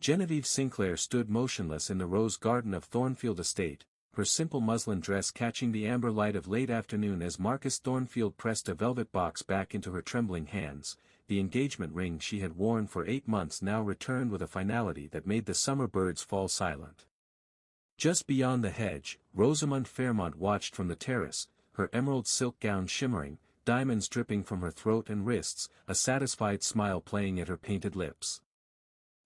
Genevieve Sinclair stood motionless in the rose garden of Thornfield Estate, her simple muslin dress catching the amber light of late afternoon as Marcus Thornfield pressed a velvet box back into her trembling hands. The engagement ring she had worn for 8 months now returned with a finality that made the summer birds fall silent. Just beyond the hedge, Rosamond Fairmont watched from the terrace, her emerald silk gown shimmering, diamonds dripping from her throat and wrists, a satisfied smile playing at her painted lips.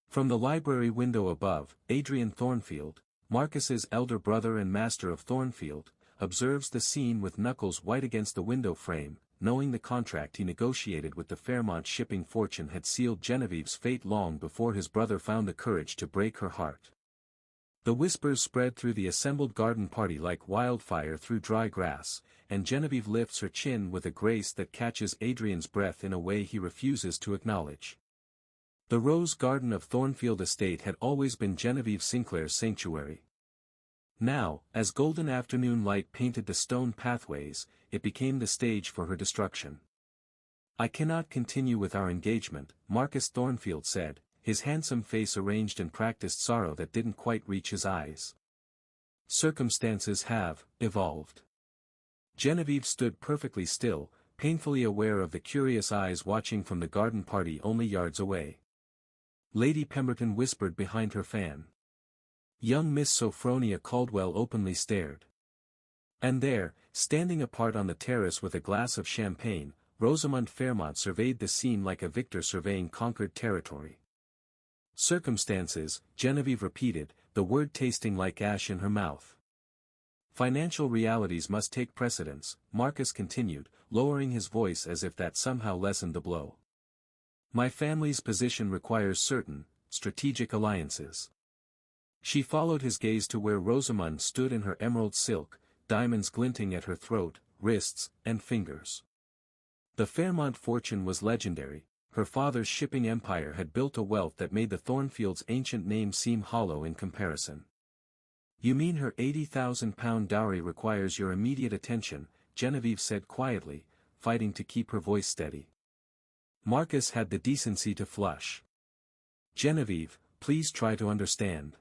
From the library window above, Adrian Thornfield, Marcus's elder brother and master of Thornfield, observes the scene with knuckles white against the window frame, knowing the contract he negotiated with the Fairmont shipping fortune had sealed Genevieve's fate long before his brother found the courage to break her heart. The whispers spread through the assembled garden party like wildfire through dry grass, and Genevieve lifts her chin with a grace that catches Adrian's breath in a way he refuses to acknowledge. The rose garden of Thornfield Estate had always been Genevieve Sinclair's sanctuary. Now, as golden afternoon light painted the stone pathways, it became the stage for her destruction. "I cannot continue with our engagement," Marcus Thornfield said, his handsome face arranged in practiced sorrow that didn't quite reach his eyes. "Circumstances have evolved." Genevieve stood perfectly still, painfully aware of the curious eyes watching from the garden party only yards away. Lady Pemberton whispered behind her fan. Young Miss Sophronia Caldwell openly stared. And there, standing apart on the terrace with a glass of champagne, Rosamond Fairmont surveyed the scene like a victor surveying conquered territory. "Circumstances," Genevieve repeated, the word tasting like ash in her mouth. "Financial realities must take precedence," Marcus continued, lowering his voice as if that somehow lessened the blow. "My family's position requires certain, strategic alliances." She followed his gaze to where Rosamond stood in her emerald silk, diamonds glinting at her throat, wrists, and fingers. The Fairmont fortune was legendary, her father's shipping empire had built a wealth that made the Thornfields' ancient name seem hollow in comparison. "You mean her £80,000 dowry requires your immediate attention," Genevieve said quietly, fighting to keep her voice steady. Marcus had the decency to flush. "Genevieve, please try to understand.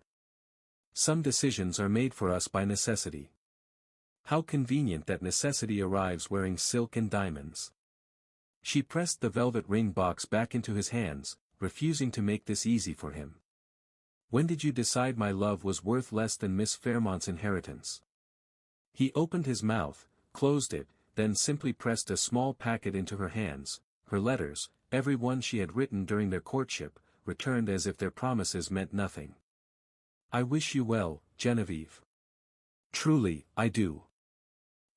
Some decisions are made for us by necessity. How convenient that necessity arrives wearing silk and diamonds." She pressed the velvet ring box back into his hands, refusing to make this easy for him. "When did you decide my love was worth less than Miss Fairmont's inheritance?" He opened his mouth, closed it, then simply pressed a small packet into her hands. Her letters, every one she had written during their courtship, returned as if their promises meant nothing. "I wish you well, Genevieve. Truly, I do."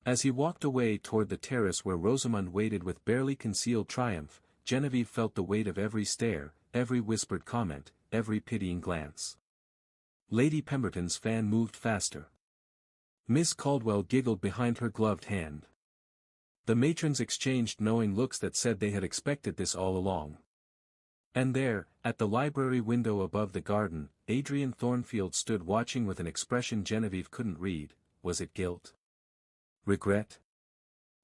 As he walked away toward the terrace where Rosamond waited with barely concealed triumph, Genevieve felt the weight of every stare, every whispered comment, every pitying glance. Lady Pemberton's fan moved faster. Miss Caldwell giggled behind her gloved hand. The matrons exchanged knowing looks that said they had expected this all along. And there, at the library window above the garden, Adrian Thornfield stood watching with an expression Genevieve couldn't read. Was it guilt? Regret?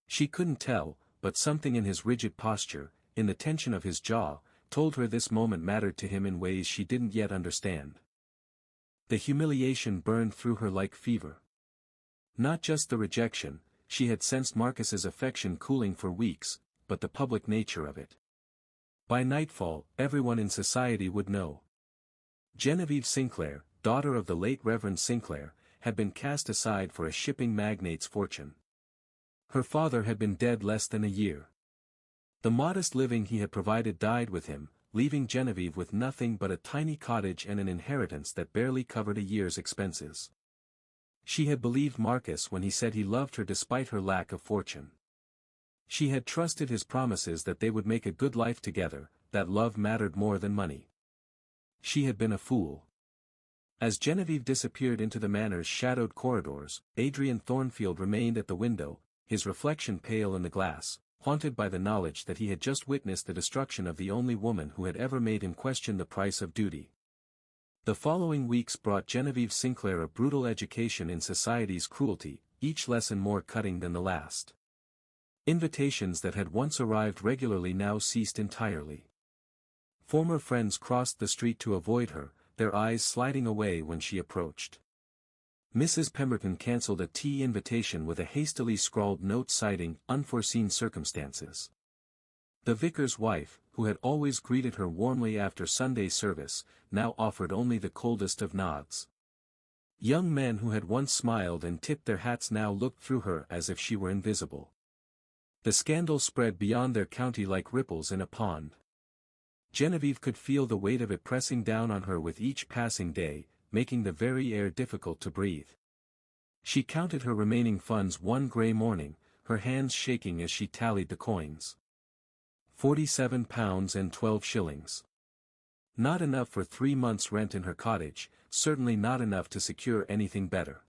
She couldn't tell, but something in his rigid posture, in the tension of his jaw, told her this moment mattered to him in ways she didn't yet understand. The humiliation burned through her like fever. Not just the rejection, she had sensed Marcus's affection cooling for weeks, but the public nature of it. By nightfall, everyone in society would know. Genevieve Sinclair, daughter of the late Reverend Sinclair, had been cast aside for a shipping magnate's fortune. Her father had been dead less than a year. The modest living he had provided died with him, leaving Genevieve with nothing but a tiny cottage and an inheritance that barely covered a year's expenses. She had believed Marcus when he said he loved her despite her lack of fortune. She had trusted his promises that they would make a good life together, that love mattered more than money. She had been a fool. As Genevieve disappeared into the manor's shadowed corridors, Adrian Thornfield remained at the window, his reflection pale in the glass, haunted by the knowledge that he had just witnessed the destruction of the only woman who had ever made him question the price of duty. The following weeks brought Genevieve Sinclair a brutal education in society's cruelty, each lesson more cutting than the last. Invitations that had once arrived regularly now ceased entirely. Former friends crossed the street to avoid her, their eyes sliding away when she approached. Mrs. Pemberton cancelled a tea invitation with a hastily scrawled note citing unforeseen circumstances. The vicar's wife, who had always greeted her warmly after Sunday service, now offered only the coldest of nods. Young men who had once smiled and tipped their hats now looked through her as if she were invisible. The scandal spread beyond their county like ripples in a pond. Genevieve could feel the weight of it pressing down on her with each passing day, making the very air difficult to breathe. She counted her remaining funds one grey morning, her hands shaking as she tallied the coins. £47 and 12 shillings. Not enough for 3 months' rent in her cottage, certainly not enough to secure anything better.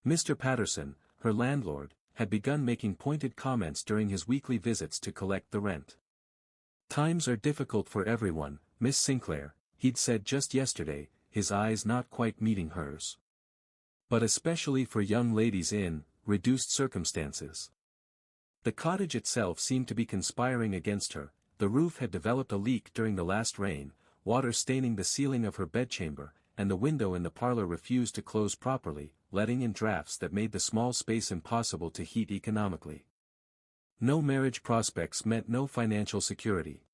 Mr. Patterson, her landlord, had begun making pointed comments during his weekly visits to collect the rent. "Times are difficult for everyone, Miss Sinclair," he'd said just yesterday, his eyes not quite meeting hers. "But especially for young ladies in reduced circumstances." The cottage itself seemed to be conspiring against her. The roof had developed a leak during the last rain, water staining the ceiling of her bedchamber, and the window in the parlor refused to close properly, letting in drafts that made the small space impossible to heat economically. No marriage prospects meant no financial security.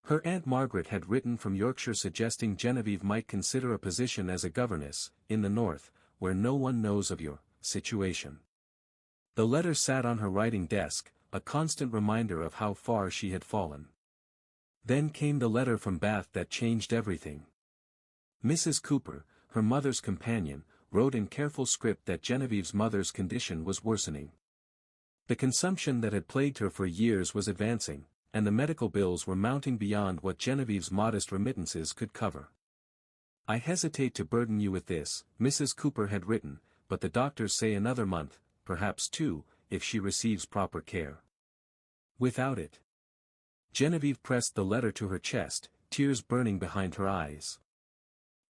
Her Aunt Margaret had written from Yorkshire suggesting Genevieve might consider a position as a governess, in the north, where no one knows of your situation. The letter sat on her writing desk, a constant reminder of how far she had fallen. Then came the letter from Bath that changed everything. Mrs. Cooper, her mother's companion, wrote in careful script that Genevieve's mother's condition was worsening. The consumption that had plagued her for years was advancing, and the medical bills were mounting beyond what Genevieve's modest remittances could cover. "I hesitate to burden you with this," Mrs. Cooper had written, "but the doctors say another month, perhaps 2, if she receives proper care. Without it." Genevieve pressed the letter to her chest, tears burning behind her eyes.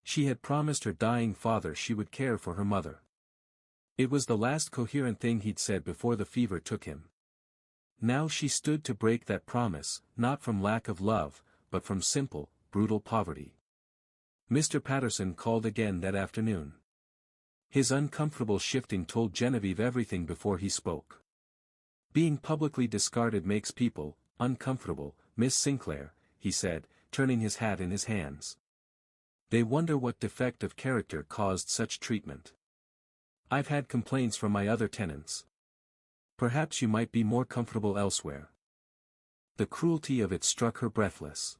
She had promised her dying father she would care for her mother. It was the last coherent thing he'd said before the fever took him. Now she stood to break that promise, not from lack of love, but from simple, brutal poverty. Mr. Patterson called again that afternoon. His uncomfortable shifting told Genevieve everything before he spoke. "Being publicly discarded makes people uncomfortable, Miss Sinclair," he said, turning his hat in his hands. "They wonder what defect of character caused such treatment. I've had complaints from my other tenants. Perhaps you might be more comfortable elsewhere." The cruelty of it struck her breathless.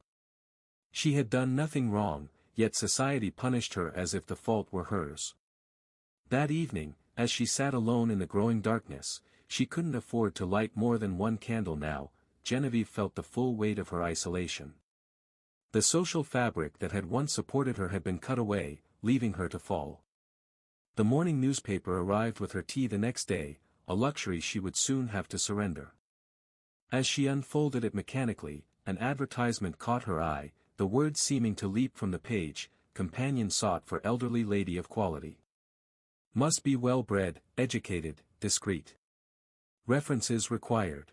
She had done nothing wrong, yet society punished her as if the fault were hers. That evening, as she sat alone in the growing darkness, she couldn't afford to light more than one candle now. Genevieve felt the full weight of her isolation. The social fabric that had once supported her had been cut away, leaving her to fall. The morning newspaper arrived with her tea the next day, a luxury she would soon have to surrender. As she unfolded it mechanically, an advertisement caught her eye, the words seeming to leap from the page: "Companion sought for elderly lady of quality. Must be well-bred, educated, discreet. References required.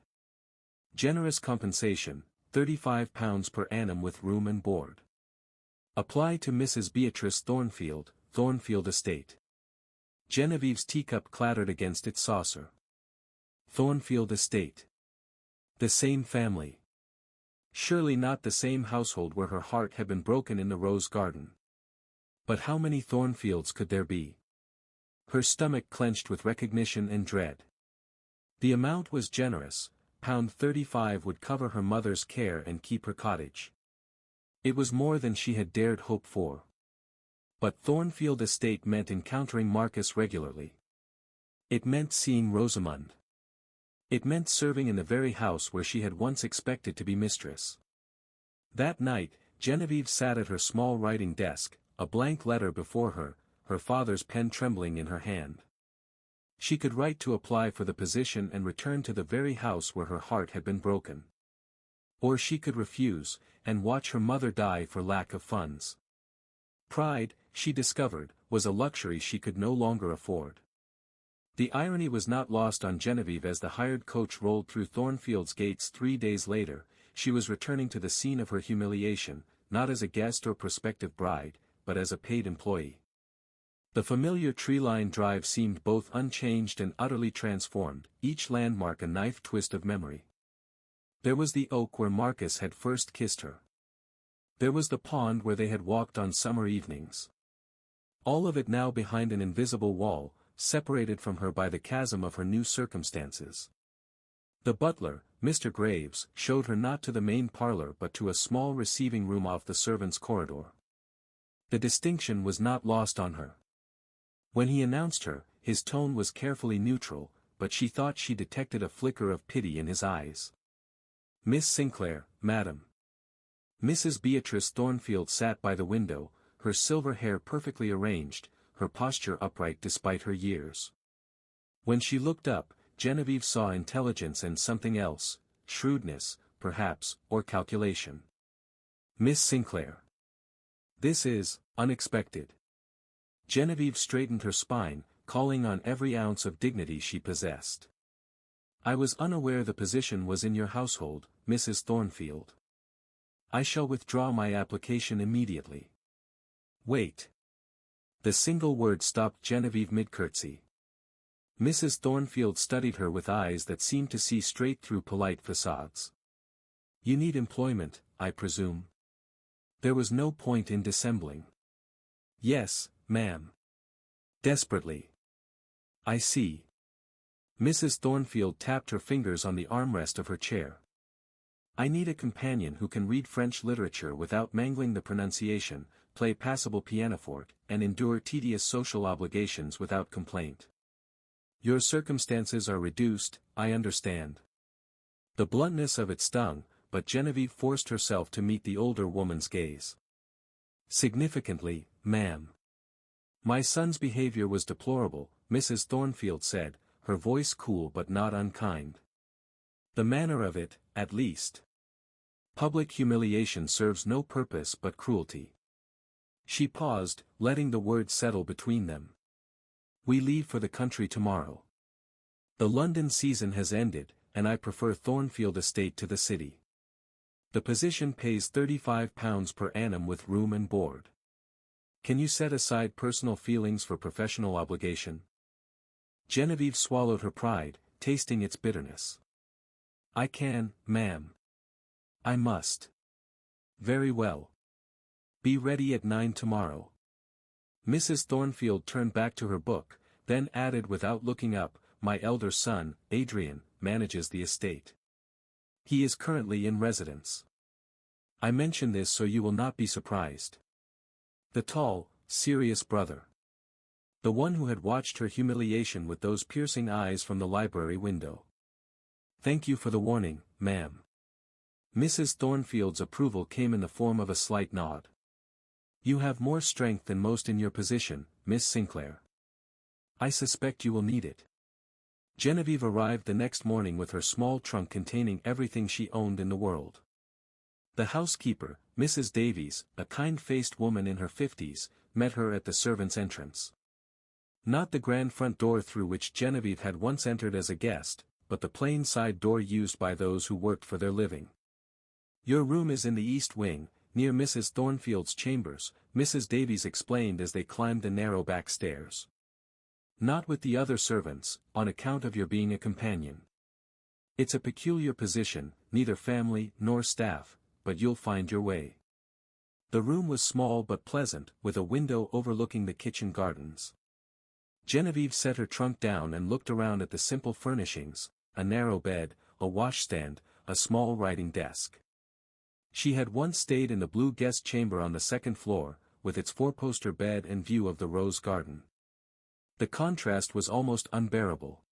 Generous compensation, £35 per annum with room and board. Apply to Mrs. Beatrice Thornfield, Thornfield Estate." Genevieve's teacup clattered against its saucer. Thornfield Estate. The same family. Surely not the same household where her heart had been broken in the rose garden. But how many Thornfields could there be? Her stomach clenched with recognition and dread. The amount was generous, £35 would cover her mother's care and keep her cottage. It was more than she had dared hope for. But Thornfield Estate meant encountering Marcus regularly. It meant seeing Rosamund. It meant serving in the very house where she had once expected to be mistress. That night, Genevieve sat at her small writing desk, a blank letter before her, her father's pen trembling in her hand. She could write to apply for the position and return to the very house where her heart had been broken. Or she could refuse, and watch her mother die for lack of funds. Pride, she discovered, was a luxury she could no longer afford. The irony was not lost on Genevieve as the hired coach rolled through Thornfield's gates 3 days later. She was returning to the scene of her humiliation, not as a guest or prospective bride, but as a paid employee. The familiar tree-lined drive seemed both unchanged and utterly transformed, each landmark a knife twist of memory. There was the oak where Marcus had first kissed her. There was the pond where they had walked on summer evenings. All of it now behind an invisible wall, separated from her by the chasm of her new circumstances. The butler, Mr. Graves, showed her not to the main parlor but to a small receiving room off the servants' corridor. The distinction was not lost on her. When he announced her, his tone was carefully neutral, but she thought she detected a flicker of pity in his eyes. "Miss Sinclair, madam." Mrs. Beatrice Thornfield sat by the window, her silver hair perfectly arranged, her posture upright despite her years. When she looked up, Genevieve saw intelligence and something else, shrewdness, perhaps, or calculation. "Miss Sinclair. This is unexpected." Genevieve straightened her spine, calling on every ounce of dignity she possessed. "I was unaware the position was in your household, Mrs. Thornfield. I shall withdraw my application immediately." "Wait." The single word stopped Genevieve mid-curtsy. Mrs. Thornfield studied her with eyes that seemed to see straight through polite facades. "You need employment, I presume?" There was no point in dissembling. "Yes, ma'am." "Desperately." "I see." Mrs. Thornfield tapped her fingers on the armrest of her chair. "I need a companion who can read French literature without mangling the pronunciation, play passable pianoforte, and endure tedious social obligations without complaint. Your circumstances are reduced, I understand." The bluntness of it stung, but Genevieve forced herself to meet the older woman's gaze. "Significantly, ma'am." "My son's behavior was deplorable," Mrs. Thornfield said, her voice cool but not unkind. "The manner of it, at least. Public humiliation serves no purpose but cruelty." She paused, letting the words settle between them. "We leave for the country tomorrow. The London season has ended, and I prefer Thornfield Estate to the city. The position pays £35 per annum with room and board. Can you set aside personal feelings for professional obligation?" Genevieve swallowed her pride, tasting its bitterness. "I can, ma'am. I must." "Very well. Be ready at 9 tomorrow." Mrs. Thornfield turned back to her book, then added without looking up, "My elder son, Adrian, manages the estate. He is currently in residence. I mention this so you will not be surprised." The tall, serious brother. The one who had watched her humiliation with those piercing eyes from the library window. "Thank you for the warning, ma'am." Mrs. Thornfield's approval came in the form of a slight nod. "You have more strength than most in your position, Miss Sinclair. I suspect you will need it." Genevieve arrived the next morning with her small trunk containing everything she owned in the world. The housekeeper, Mrs. Davies, a kind-faced woman in her 50s, met her at the servants' entrance. Not the grand front door through which Genevieve had once entered as a guest, but the plain side door used by those who worked for their living. "Your room is in the east wing, near Mrs. Thornfield's chambers," Mrs. Davies explained as they climbed the narrow back stairs. "Not with the other servants, on account of your being a companion. It's a peculiar position, neither family nor staff, but you'll find your way." The room was small but pleasant, with a window overlooking the kitchen gardens. Genevieve set her trunk down and looked around at the simple furnishings, a narrow bed, a washstand, a small writing desk. She had once stayed in the blue guest chamber on the second floor, with its four-poster bed and view of the rose garden. The contrast was almost unbearable.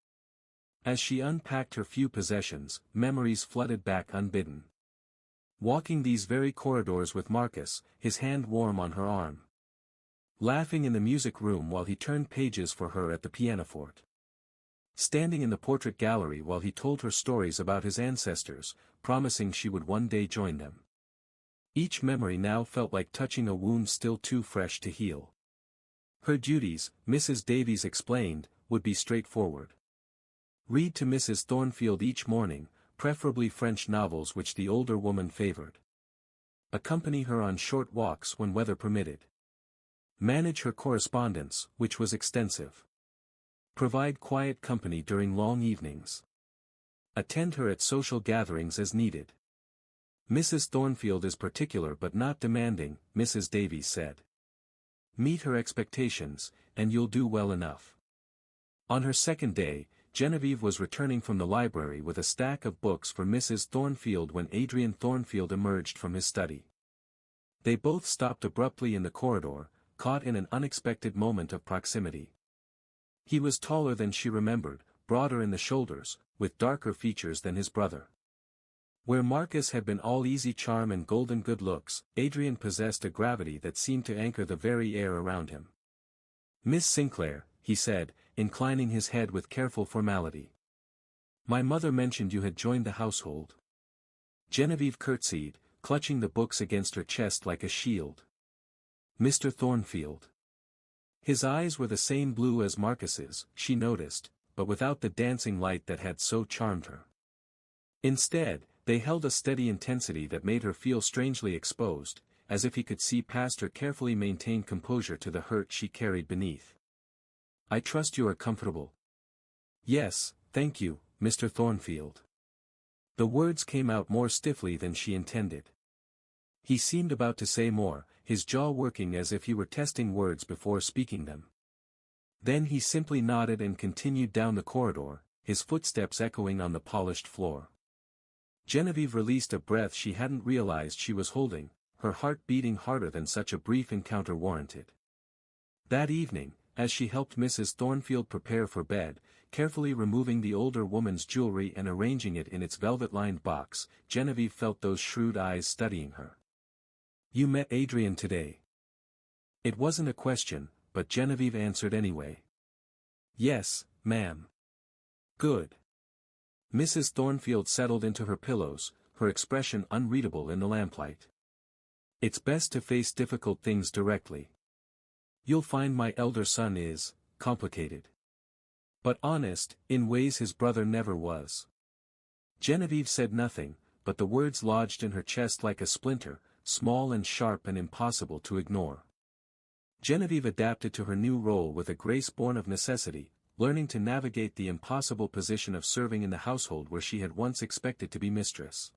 As she unpacked her few possessions, memories flooded back unbidden. Walking these very corridors with Marcus, his hand warm on her arm. Laughing in the music room while he turned pages for her at the pianoforte. Standing in the portrait gallery while he told her stories about his ancestors, promising she would one day join them. Each memory now felt like touching a wound still too fresh to heal. Her duties, Mrs. Davies explained, would be straightforward. Read to Mrs. Thornfield each morning, preferably French novels which the older woman favored. Accompany her on short walks when weather permitted. Manage her correspondence, which was extensive. Provide quiet company during long evenings. Attend her at social gatherings as needed. Mrs. Thornfield is particular but not demanding, Mrs. Davies said. Meet her expectations, and you'll do well enough. On her second day, Genevieve was returning from the library with a stack of books for Mrs. Thornfield when Adrian Thornfield emerged from his study. They both stopped abruptly in the corridor, caught in an unexpected moment of proximity. He was taller than she remembered, broader in the shoulders, with darker features than his brother. Where Marcus had been all easy charm and golden good looks, Adrian possessed a gravity that seemed to anchor the very air around him. Miss Sinclair, he said, inclining his head with careful formality. My mother mentioned you had joined the household. Genevieve curtsied, clutching the books against her chest like a shield. Mr. Thornfield. His eyes were the same blue as Marcus's, she noticed, but without the dancing light that had so charmed her. Instead, they held a steady intensity that made her feel strangely exposed, as if he could see past her carefully maintained composure to the hurt she carried beneath. I trust you are comfortable. Yes, thank you, Mr. Thornfield. The words came out more stiffly than she intended. He seemed about to say more, his jaw working as if he were testing words before speaking them. Then he simply nodded and continued down the corridor, his footsteps echoing on the polished floor. Genevieve released a breath she hadn't realized she was holding, her heart beating harder than such a brief encounter warranted. That evening, as she helped Mrs. Thornfield prepare for bed, carefully removing the older woman's jewelry and arranging it in its velvet-lined box, Genevieve felt those shrewd eyes studying her. You met Adrian today. It wasn't a question, but Genevieve answered anyway. Yes, ma'am. Good. Mrs. Thornfield settled into her pillows, her expression unreadable in the lamplight. It's best to face difficult things directly. You'll find my elder son is complicated. But honest, in ways his brother never was. Genevieve said nothing, but the words lodged in her chest like a splinter, small and sharp and impossible to ignore. Genevieve adapted to her new role with a grace born of necessity, learning to navigate the impossible position of serving in the household where she had once expected to be mistress.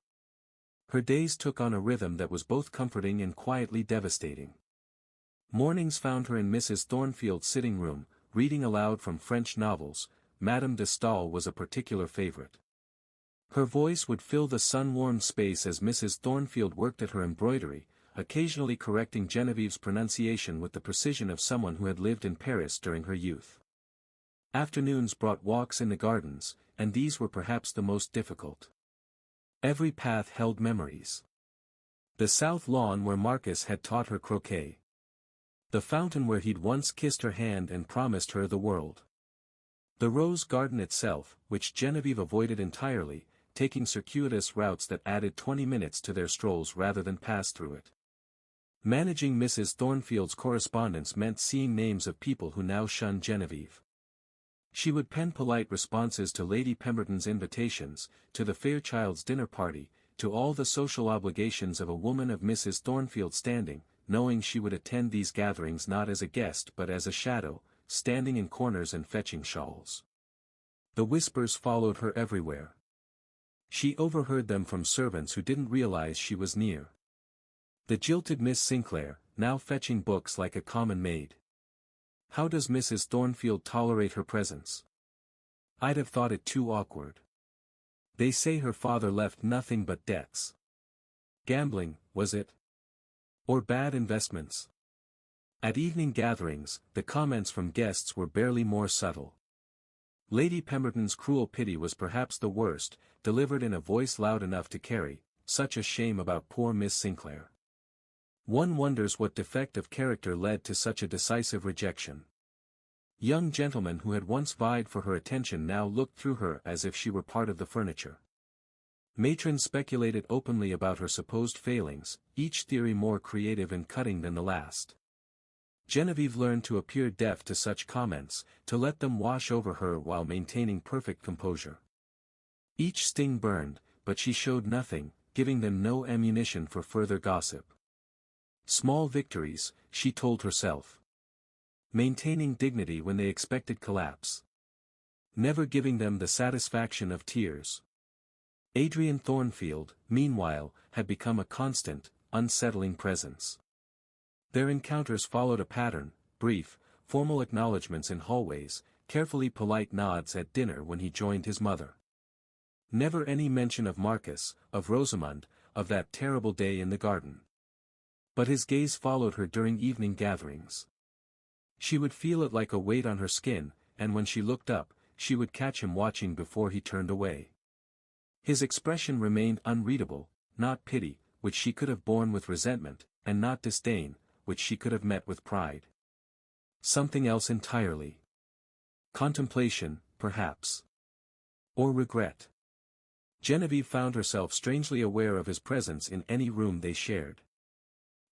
Her days took on a rhythm that was both comforting and quietly devastating. Mornings found her in Mrs. Thornfield's sitting room, reading aloud from French novels. Madame de Staël was a particular favorite. Her voice would fill the sun-warmed space as Mrs. Thornfield worked at her embroidery, occasionally correcting Genevieve's pronunciation with the precision of someone who had lived in Paris during her youth. Afternoons brought walks in the gardens, and these were perhaps the most difficult. Every path held memories. The south lawn where Marcus had taught her croquet. The fountain where he'd once kissed her hand and promised her the world. The rose garden itself, which Genevieve avoided entirely, taking circuitous routes that added 20 minutes to their strolls rather than pass through it. Managing Mrs. Thornfield's correspondence meant seeing names of people who now shunned Genevieve. She would pen polite responses to Lady Pemberton's invitations, to the Fairchild's dinner party, to all the social obligations of a woman of Mrs. Thornfield's standing, knowing she would attend these gatherings not as a guest but as a shadow, standing in corners and fetching shawls. The whispers followed her everywhere. She overheard them from servants who didn't realize she was near. The jilted Miss Sinclair, now fetching books like a common maid. How does Mrs. Thornfield tolerate her presence? I'd have thought it too awkward. They say her father left nothing but debts. Gambling, was it? Or bad investments? At evening gatherings, the comments from guests were barely more subtle. Lady Pemberton's cruel pity was perhaps the worst, delivered in a voice loud enough to carry, such a shame about poor Miss Sinclair. One wonders what defect of character led to such a decisive rejection. Young gentlemen who had once vied for her attention now looked through her as if she were part of the furniture. Matrons speculated openly about her supposed failings, each theory more creative and cutting than the last. Genevieve learned to appear deaf to such comments, to let them wash over her while maintaining perfect composure. Each sting burned, but she showed nothing, giving them no ammunition for further gossip. Small victories, she told herself. Maintaining dignity when they expected collapse. Never giving them the satisfaction of tears. Adrian Thornfield, meanwhile, had become a constant, unsettling presence. Their encounters followed a pattern: brief, formal acknowledgments in hallways, carefully polite nods at dinner when he joined his mother. Never any mention of Marcus, of Rosamund, of that terrible day in the garden. But his gaze followed her during evening gatherings. She would feel it like a weight on her skin, and when she looked up, she would catch him watching before he turned away. His expression remained unreadable, not pity, which she could have borne with resentment, and not disdain, which she could have met with pride. Something else entirely. Contemplation, perhaps. Or regret. Genevieve found herself strangely aware of his presence in any room they shared.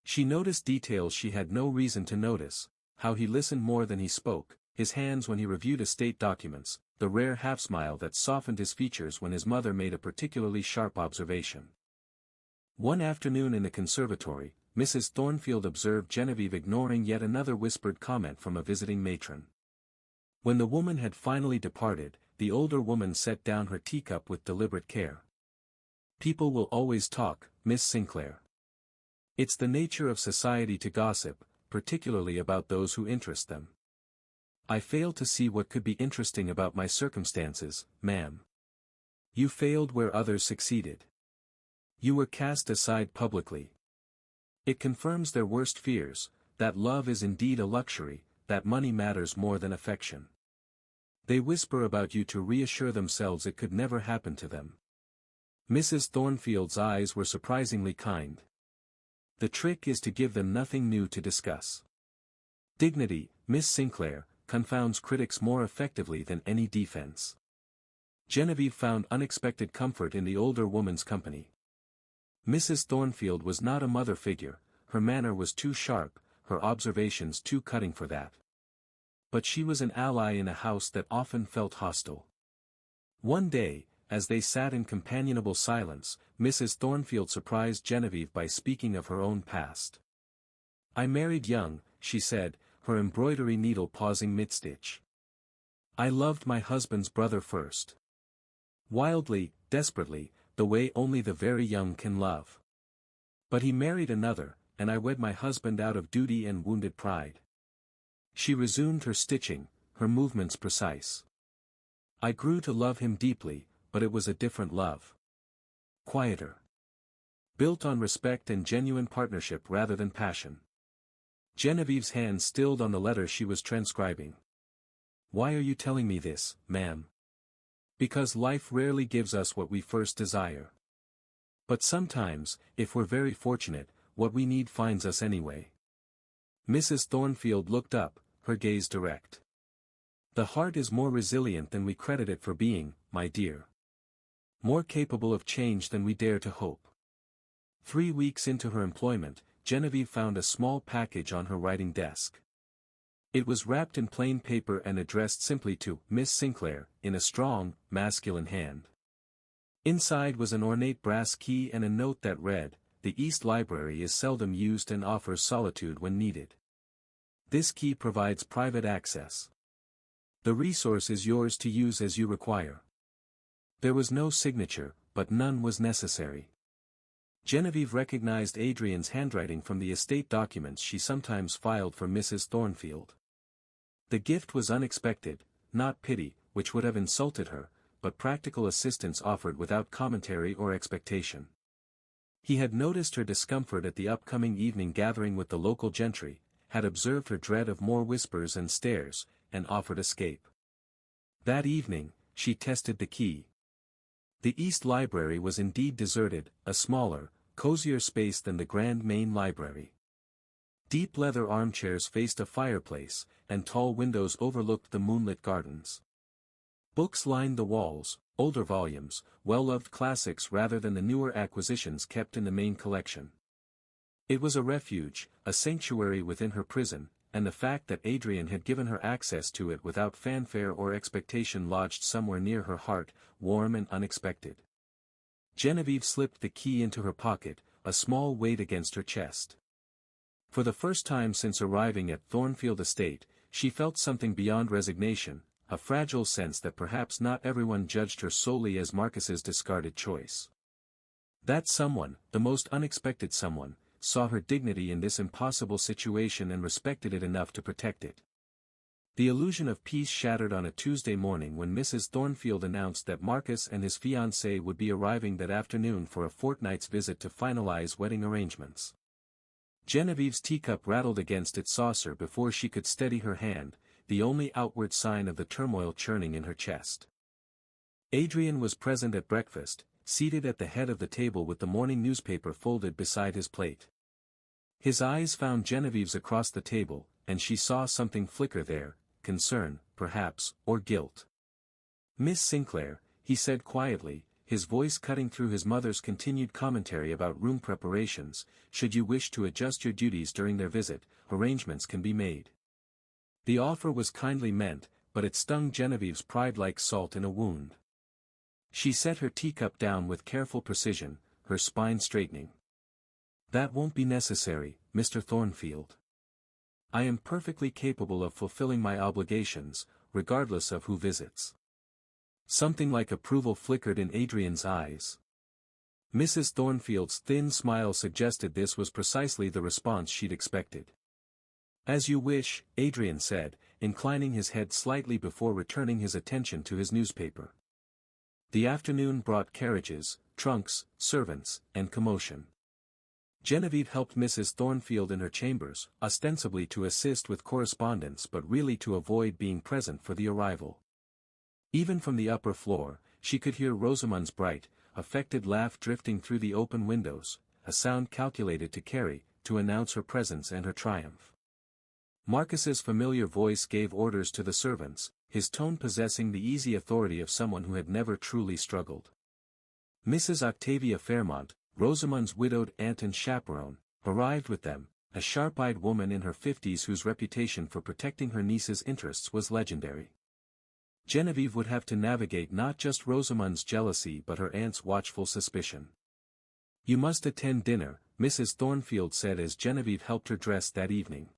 She noticed details she had no reason to notice: how he listened more than he spoke, his hands when he reviewed estate documents, the rare half-smile that softened his features when his mother made a particularly sharp observation. One afternoon in the conservatory, Mrs. Thornfield observed Genevieve ignoring yet another whispered comment from a visiting matron. When the woman had finally departed, the older woman set down her teacup with deliberate care. "People will always talk, Miss Sinclair. It's the nature of society to gossip, particularly about those who interest them. I failed to see what could be interesting about my circumstances, ma'am. You failed where others succeeded. You were cast aside publicly. It confirms their worst fears, that love is indeed a luxury, that money matters more than affection. They whisper about you to reassure themselves it could never happen to them." Mrs. Thornfield's eyes were surprisingly kind. "The trick is to give them nothing new to discuss. Dignity, Miss Sinclair, confounds critics more effectively than any defense." Genevieve found unexpected comfort in the older woman's company. Mrs. Thornfield was not a mother figure, her manner was too sharp, her observations too cutting for that. But she was an ally in a house that often felt hostile. One day, as they sat in companionable silence, Mrs. Thornfield surprised Genevieve by speaking of her own past. "I married young," she said, her embroidery needle pausing mid-stitch. "I loved my husband's brother first. Wildly, desperately, the way only the very young can love. But he married another, and I wed my husband out of duty and wounded pride." She resumed her stitching, her movements precise. "I grew to love him deeply, but it was a different love. Quieter. Built on respect and genuine partnership rather than passion." Genevieve's hand stilled on the letter she was transcribing. "Why are you telling me this, ma'am?" "Because life rarely gives us what we first desire. But sometimes, if we're very fortunate, what we need finds us anyway." Mrs. Thornfield looked up, her gaze direct. "The heart is more resilient than we credit it for being, my dear. More capable of change than we dare to hope." 3 weeks into her employment, Genevieve found a small package on her writing desk. It was wrapped in plain paper and addressed simply to Miss Sinclair, in a strong, masculine hand. Inside was an ornate brass key and a note that read, "The East Library is seldom used and offers solitude when needed. This key provides private access. The resource is yours to use as you require." There was no signature, but none was necessary. Genevieve recognized Adrian's handwriting from the estate documents she sometimes filed for Mrs. Thornfield. The gift was unexpected, not pity, which would have insulted her, but practical assistance offered without commentary or expectation. He had noticed her discomfort at the upcoming evening gathering with the local gentry, had observed her dread of more whispers and stares, and offered escape. That evening, she tested the key. The East Library was indeed deserted, a smaller, cozier space than the grand main library. Deep leather armchairs faced a fireplace, and tall windows overlooked the moonlit gardens. Books lined the walls, older volumes, well-loved classics rather than the newer acquisitions kept in the main collection. It was a refuge, a sanctuary within her prison, and the fact that Adrian had given her access to it without fanfare or expectation lodged somewhere near her heart, warm and unexpected. Genevieve slipped the key into her pocket, a small weight against her chest. For the first time since arriving at Thornfield Estate, she felt something beyond resignation, a fragile sense that perhaps not everyone judged her solely as Marcus's discarded choice. That someone, the most unexpected someone, saw her dignity in this impossible situation and respected it enough to protect it. The illusion of peace shattered on a Tuesday morning when Mrs. Thornfield announced that Marcus and his fiancée would be arriving that afternoon for a fortnight's visit to finalize wedding arrangements. Genevieve's teacup rattled against its saucer before she could steady her hand, the only outward sign of the turmoil churning in her chest. Adrian was present at breakfast, seated at the head of the table with the morning newspaper folded beside his plate. His eyes found Genevieve's across the table, and she saw something flicker there, concern, perhaps, or guilt. "Miss Sinclair," he said quietly, his voice cutting through his mother's continued commentary about room preparations, "should you wish to adjust your duties during their visit, arrangements can be made." The offer was kindly meant, but it stung Genevieve's pride like salt in a wound. She set her teacup down with careful precision, her spine straightening. "That won't be necessary, Mr. Thornfield. I am perfectly capable of fulfilling my obligations, regardless of who visits." Something like approval flickered in Adrian's eyes. Mrs. Thornfield's thin smile suggested this was precisely the response she'd expected. "As you wish," Adrian said, inclining his head slightly before returning his attention to his newspaper. The afternoon brought carriages, trunks, servants, and commotion. Genevieve helped Mrs. Thornfield in her chambers, ostensibly to assist with correspondence but really to avoid being present for the arrival. Even from the upper floor, she could hear Rosamund's bright, affected laugh drifting through the open windows, a sound calculated to announce her presence and her triumph. Marcus's familiar voice gave orders to the servants, his tone possessing the easy authority of someone who had never truly struggled. Mrs. Octavia Fairmont, Rosamund's widowed aunt and chaperone, arrived with them, a sharp-eyed woman in her 50s whose reputation for protecting her niece's interests was legendary. Genevieve would have to navigate not just Rosamund's jealousy but her aunt's watchful suspicion. "You must attend dinner," Mrs. Thornfield said as Genevieve helped her dress that evening.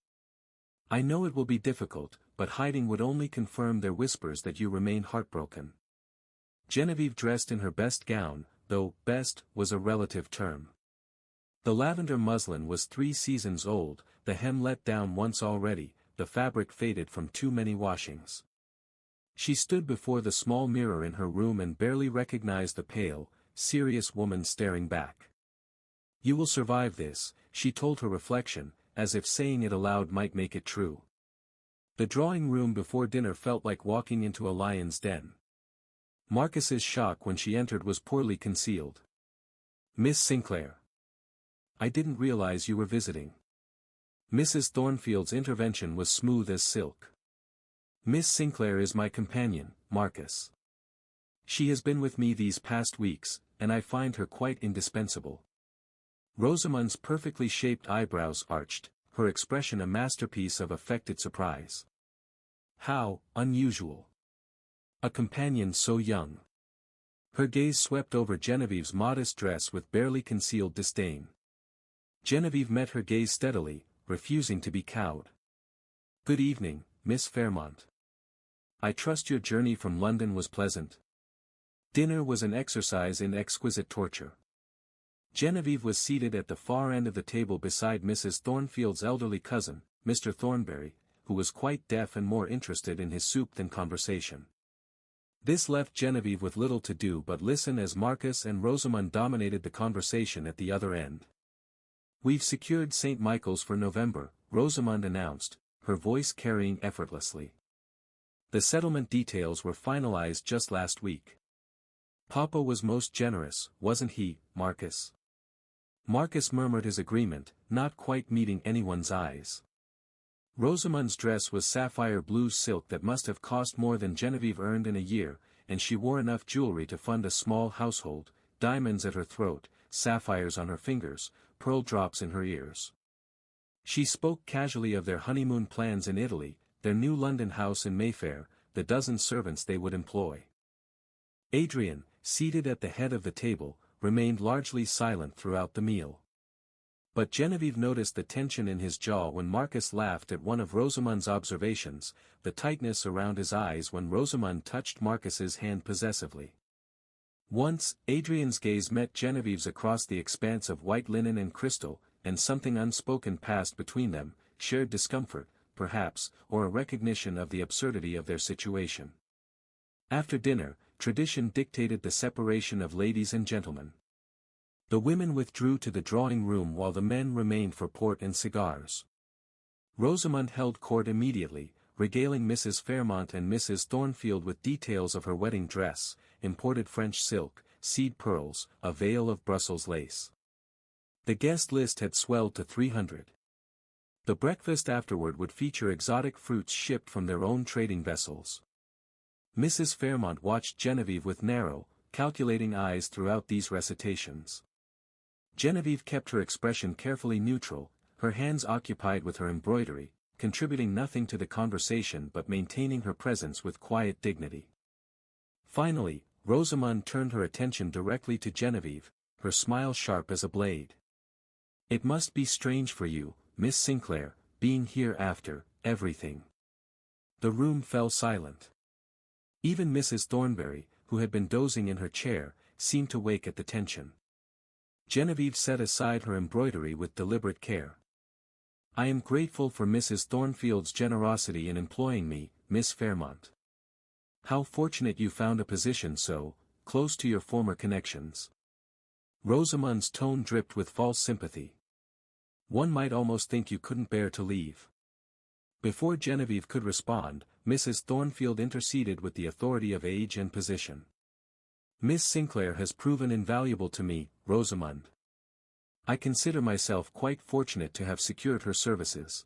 "I know it will be difficult, but hiding would only confirm their whispers that you remain heartbroken." Genevieve dressed in her best gown, though best was a relative term. The lavender muslin was 3 seasons old, the hem let down once already, the fabric faded from too many washings. She stood before the small mirror in her room and barely recognized the pale, serious woman staring back. "You will survive this," she told her reflection, as if saying it aloud might make it true. The drawing room before dinner felt like walking into a lion's den. Marcus's shock when she entered was poorly concealed. "Miss Sinclair. I didn't realize you were visiting." Mrs. Thornfield's intervention was smooth as silk. "Miss Sinclair is my companion, Marcus. She has been with me these past weeks, and I find her quite indispensable." Rosamund's perfectly shaped eyebrows arched, her expression a masterpiece of affected surprise. "How unusual. A companion so young." Her gaze swept over Genevieve's modest dress with barely concealed disdain. Genevieve met her gaze steadily, refusing to be cowed. "Good evening, Miss Fairmont. I trust your journey from London was pleasant." Dinner was an exercise in exquisite torture. Genevieve was seated at the far end of the table beside Mrs. Thornfield's elderly cousin, Mr. Thornbury, who was quite deaf and more interested in his soup than conversation. This left Genevieve with little to do but listen as Marcus and Rosamund dominated the conversation at the other end. "We've secured St. Michael's for November," Rosamund announced, her voice carrying effortlessly. "The settlement details were finalized just last week. Papa was most generous, wasn't he, Marcus?" Marcus murmured his agreement, not quite meeting anyone's eyes. Rosamund's dress was sapphire blue silk that must have cost more than Genevieve earned in a year, and she wore enough jewelry to fund a small household, diamonds at her throat, sapphires on her fingers, pearl drops in her ears. She spoke casually of their honeymoon plans in Italy, their new London house in Mayfair, the dozen servants they would employ. Adrian, seated at the head of the table, remained largely silent throughout the meal. But Genevieve noticed the tension in his jaw when Marcus laughed at one of Rosamund's observations, the tightness around his eyes when Rosamund touched Marcus's hand possessively. Once, Adrian's gaze met Genevieve's across the expanse of white linen and crystal, and something unspoken passed between them, shared discomfort, perhaps, or a recognition of the absurdity of their situation. After dinner, tradition dictated the separation of ladies and gentlemen. The women withdrew to the drawing room while the men remained for port and cigars. Rosamund held court immediately, regaling Mrs. Fairmont and Mrs. Thornfield with details of her wedding dress, imported French silk, seed pearls, a veil of Brussels lace. The guest list had swelled to 300. The breakfast afterward would feature exotic fruits shipped from their own trading vessels. Mrs. Fairmont watched Genevieve with narrow, calculating eyes throughout these recitations. Genevieve kept her expression carefully neutral, her hands occupied with her embroidery, contributing nothing to the conversation but maintaining her presence with quiet dignity. Finally, Rosamund turned her attention directly to Genevieve, her smile sharp as a blade. "It must be strange for you, Miss Sinclair, being here after everything." The room fell silent. Even Mrs. Thornbury, who had been dozing in her chair, seemed to wake at the tension. Genevieve set aside her embroidery with deliberate care. "I am grateful for Mrs. Thornfield's generosity in employing me, Miss Fairmont. How fortunate you found a position so close to your former connections." Rosamund's tone dripped with false sympathy. "One might almost think you couldn't bear to leave." Before Genevieve could respond, Mrs. Thornfield interceded with the authority of age and position. "Miss Sinclair has proven invaluable to me, Rosamund. I consider myself quite fortunate to have secured her services.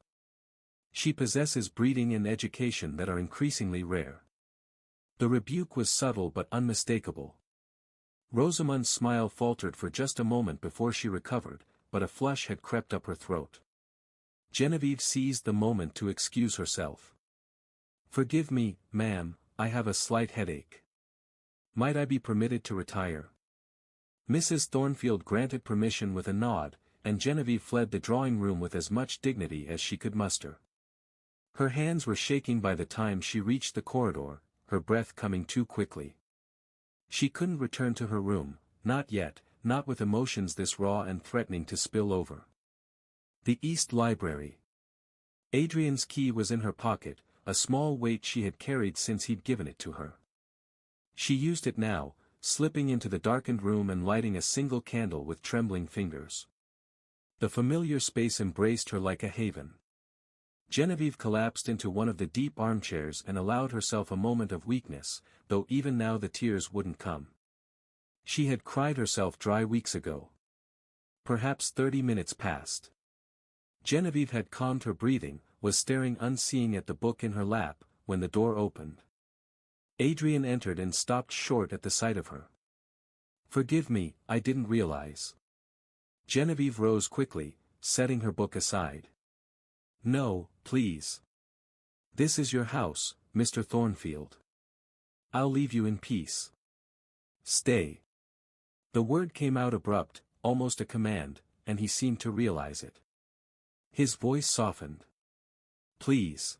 She possesses breeding and education that are increasingly rare." The rebuke was subtle but unmistakable. Rosamund's smile faltered for just a moment before she recovered, but a flush had crept up her throat. Genevieve seized the moment to excuse herself. "Forgive me, ma'am, I have a slight headache. Might I be permitted to retire?" Mrs. Thornfield granted permission with a nod, and Genevieve fled the drawing room with as much dignity as she could muster. Her hands were shaking by the time she reached the corridor, her breath coming too quickly. She couldn't return to her room, not yet, not with emotions this raw and threatening to spill over. The East Library. Adrian's key was in her pocket, a small weight she had carried since he'd given it to her. She used it now, slipping into the darkened room and lighting a single candle with trembling fingers. The familiar space embraced her like a haven. Genevieve collapsed into one of the deep armchairs and allowed herself a moment of weakness, though even now the tears wouldn't come. She had cried herself dry weeks ago. Perhaps 30 minutes passed. Genevieve had calmed her breathing, was staring unseeing at the book in her lap, when the door opened. Adrian entered and stopped short at the sight of her. "Forgive me, I didn't realize." Genevieve rose quickly, setting her book aside. "No, please. This is your house, Mr. Thornfield. I'll leave you in peace. Stay." The word came out abrupt, almost a command, and he seemed to realize it. His voice softened. "Please.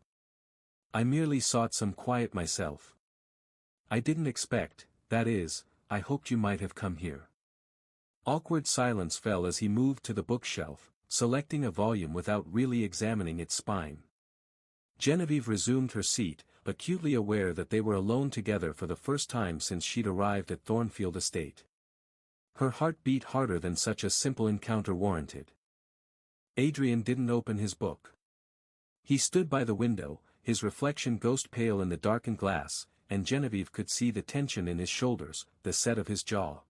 I merely sought some quiet myself. I didn't expect, that is, I hoped you might have come here." Awkward silence fell as he moved to the bookshelf, selecting a volume without really examining its spine. Genevieve resumed her seat, acutely aware that they were alone together for the first time since she'd arrived at Thornfield Estate. Her heart beat harder than such a simple encounter warranted. Adrian didn't open his book. He stood by the window, his reflection ghost pale in the darkened glass, and Genevieve could see the tension in his shoulders, the set of his jaw.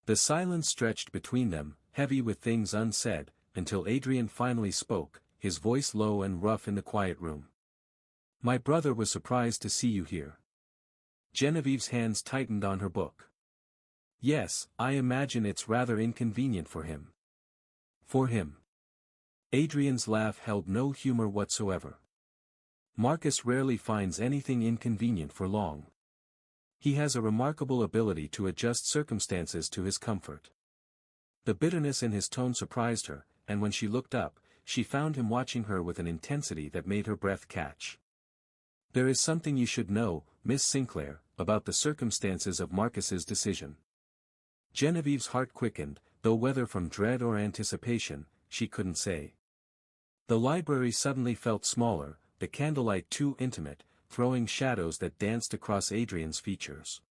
The silence stretched between them, heavy with things unsaid, until Adrian finally spoke, his voice low and rough in the quiet room. "My brother was surprised to see you here." Genevieve's hands tightened on her book. "Yes, I imagine it's rather inconvenient for him." "For him?" Adrian's laugh held no humor whatsoever. "Marcus rarely finds anything inconvenient for long. He has a remarkable ability to adjust circumstances to his comfort." The bitterness in his tone surprised her, and when she looked up, she found him watching her with an intensity that made her breath catch. "There is something you should know, Miss Sinclair, about the circumstances of Marcus's decision." Genevieve's heart quickened, though whether from dread or anticipation, she couldn't say. The library suddenly felt smaller, the candlelight too intimate, throwing shadows that danced across Adrian's features.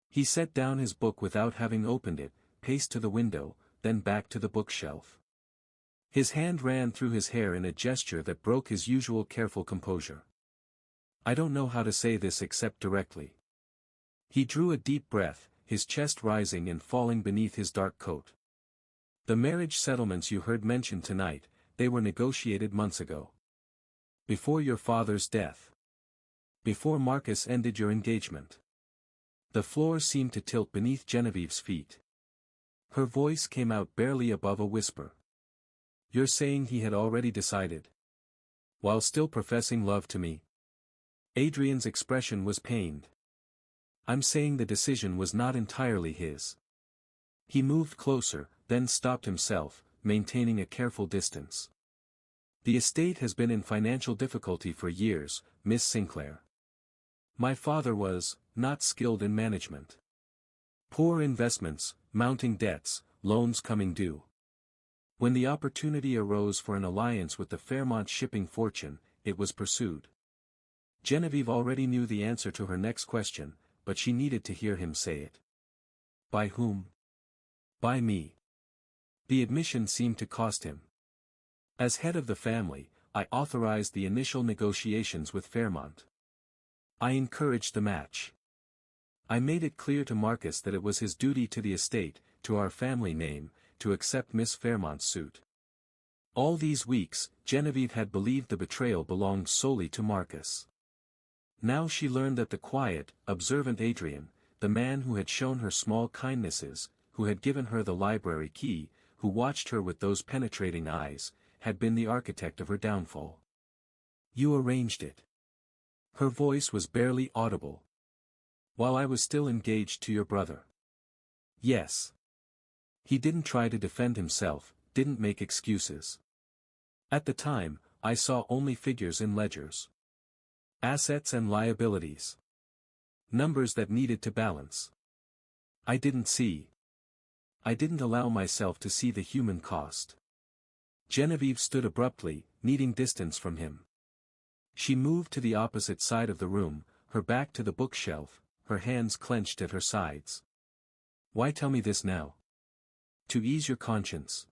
He set down his book without having opened it, paced to the window, then back to the bookshelf. His hand ran through his hair in a gesture that broke his usual careful composure. "I don't know how to say this except directly." He drew a deep breath, his chest rising and falling beneath his dark coat. "The marriage settlements you heard mentioned tonight, they were negotiated months ago. Before your father's death. Before Marcus ended your engagement." The floor seemed to tilt beneath Genevieve's feet. Her voice came out barely above a whisper. "You're saying he had already decided? While still professing love to me?" Adrian's expression was pained. "I'm saying the decision was not entirely his." He moved closer, then stopped himself, maintaining a careful distance. "The estate has been in financial difficulty for years, Miss Sinclair. My father was not skilled in management. Poor investments, mounting debts, loans coming due. When the opportunity arose for an alliance with the Fairmont shipping fortune, it was pursued." Genevieve already knew the answer to her next question, but she needed to hear him say it. "By whom?" "By me." The admission seemed to cost him. "As head of the family, I authorized the initial negotiations with Fairmont. I encouraged the match. I made it clear to Marcus that it was his duty to the estate, to our family name, to accept Miss Fairmont's suit." All these weeks, Genevieve had believed the betrayal belonged solely to Marcus. Now she learned that the quiet, observant Adrian, the man who had shown her small kindnesses, who had given her the library key, who watched her with those penetrating eyes, had been the architect of her downfall. "You arranged it." Her voice was barely audible. "While I was still engaged to your brother." "Yes." He didn't try to defend himself, didn't make excuses. "At the time, I saw only figures in ledgers. Assets and liabilities. Numbers that needed to balance. I didn't allow myself to see the human cost." Genevieve stood abruptly, needing distance from him. She moved to the opposite side of the room, her back to the bookshelf, her hands clenched at her sides. "Why tell me this now? To ease your conscience?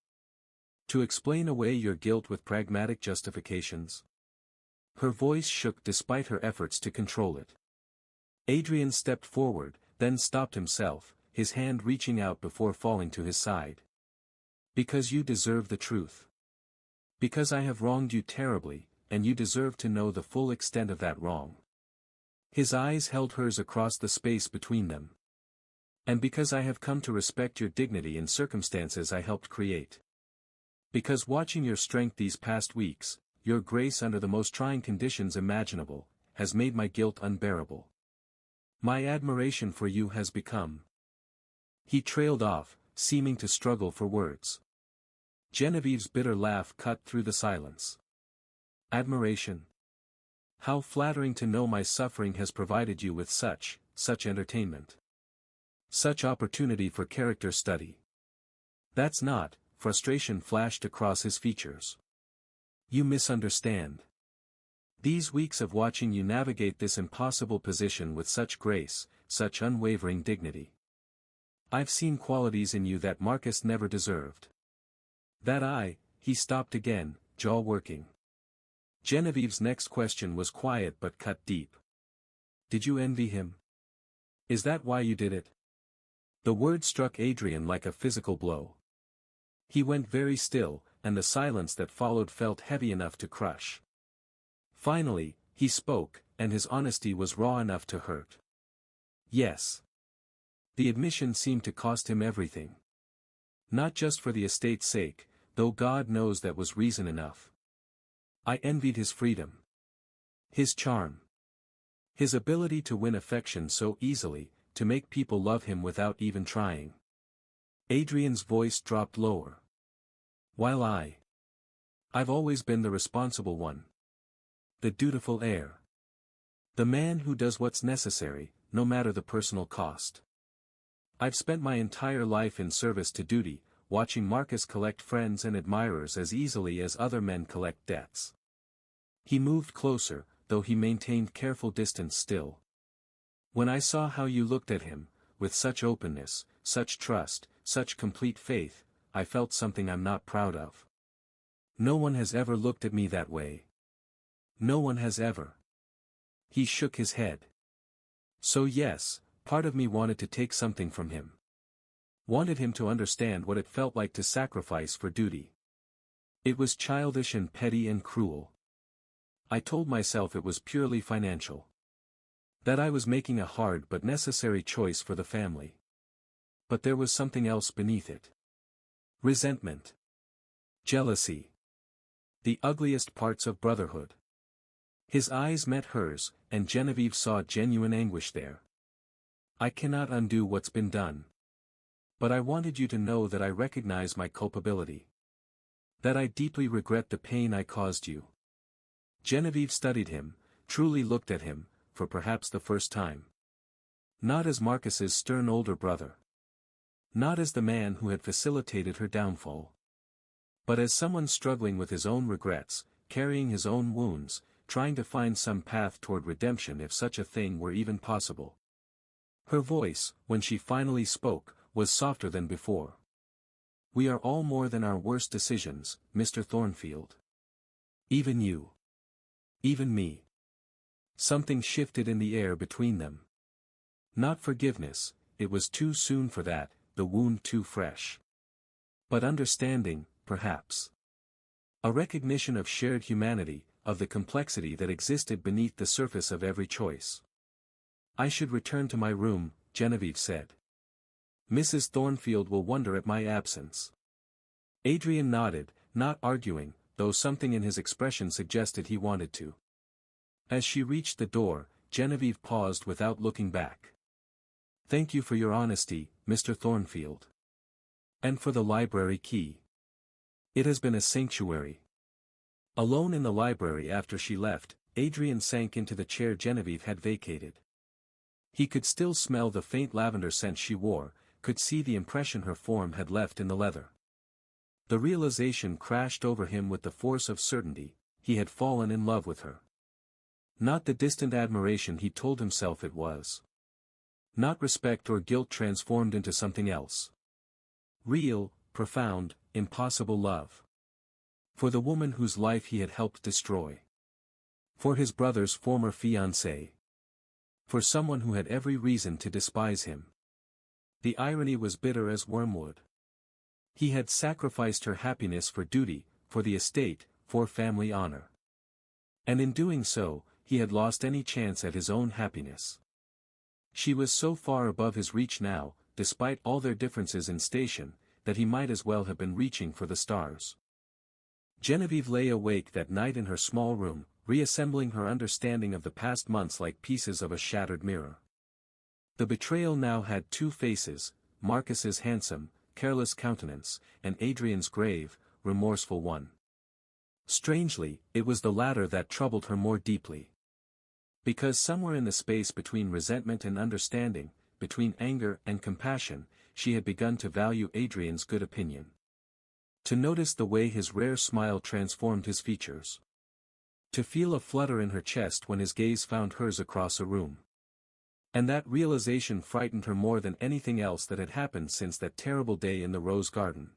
To explain away your guilt with pragmatic justifications?" Her voice shook despite her efforts to control it. Adrian stepped forward, then stopped himself, his hand reaching out before falling to his side. "Because you deserve the truth. Because I have wronged you terribly, and you deserve to know the full extent of that wrong." His eyes held hers across the space between them. "And because I have come to respect your dignity in circumstances I helped create. Because watching your strength these past weeks, your grace under the most trying conditions imaginable, has made my guilt unbearable. My admiration for you has become—" He trailed off, seeming to struggle for words. Genevieve's bitter laugh cut through the silence. "Admiration? How flattering to know my suffering has provided you with such entertainment. Such opportunity for character study. That's not," frustration flashed across his features. "You misunderstand. These weeks of watching you navigate this impossible position with such grace, such unwavering dignity. I've seen qualities in you that Marcus never deserved. He stopped again, jaw working. Genevieve's next question was quiet but cut deep. "Did you envy him? Is that why you did it?" The word struck Adrian like a physical blow. He went very still, and the silence that followed felt heavy enough to crush. Finally, he spoke, and his honesty was raw enough to hurt. "Yes." The admission seemed to cost him everything. Not just for the estate's sake, though God knows that was reason enough. "I envied his freedom. His charm. His ability to win affection so easily, to make people love him without even trying." Adrian's voice dropped lower. While I've always been the responsible one. The dutiful heir. The man who does what's necessary, no matter the personal cost. I've spent my entire life in service to duty, watching Marcus collect friends and admirers as easily as other men collect debts. He moved closer, though he maintained careful distance still. When I saw how you looked at him, with such openness, such trust, such complete faith, I felt something I'm not proud of. No one has ever looked at me that way. No one has ever. He shook his head. So yes, part of me wanted to take something from him. Wanted him to understand what it felt like to sacrifice for duty. It was childish and petty and cruel. I told myself it was purely financial. That I was making a hard but necessary choice for the family. But there was something else beneath it. Resentment. Jealousy. The ugliest parts of brotherhood. His eyes met hers, and Genevieve saw genuine anguish there. I cannot undo what's been done. But I wanted you to know that I recognize my culpability. That I deeply regret the pain I caused you. Genevieve studied him, truly looked at him, for perhaps the first time. Not as Marcus's stern older brother. Not as the man who had facilitated her downfall. But as someone struggling with his own regrets, carrying his own wounds, trying to find some path toward redemption if such a thing were even possible. Her voice, when she finally spoke, was softer than before. We are all more than our worst decisions, Mr. Thornfield. Even you. Even me. Something shifted in the air between them. Not forgiveness, it was too soon for that, the wound too fresh. But understanding, perhaps. A recognition of shared humanity, of the complexity that existed beneath the surface of every choice. I should return to my room, Genevieve said. Mrs. Thornfield will wonder at my absence. Adrian nodded, not arguing, though something in his expression suggested he wanted to. As she reached the door, Genevieve paused without looking back. Thank you for your honesty, Mr. Thornfield. And for the library key. It has been a sanctuary. Alone in the library after she left, Adrian sank into the chair Genevieve had vacated. He could still smell the faint lavender scent she wore, could see the impression her form had left in the leather. The realization crashed over him with the force of certainty, he had fallen in love with her. Not the distant admiration he told himself it was. Not respect or guilt transformed into something else. Real, profound, impossible love. For the woman whose life he had helped destroy. For his brother's former fiancée. For someone who had every reason to despise him. The irony was bitter as wormwood. He had sacrificed her happiness for duty, for the estate, for family honor. And in doing so, he had lost any chance at his own happiness. She was so far above his reach now, despite all their differences in station, that he might as well have been reaching for the stars. Genevieve lay awake that night in her small room, reassembling her understanding of the past months like pieces of a shattered mirror. The betrayal now had two faces, Marcus's handsome, careless countenance, and Adrian's grave, remorseful one. Strangely, it was the latter that troubled her more deeply. Because somewhere in the space between resentment and understanding, between anger and compassion, she had begun to value Adrian's good opinion. To notice the way his rare smile transformed his features. To feel a flutter in her chest when his gaze found hers across a room. And that realization frightened her more than anything else that had happened since that terrible day in the rose garden.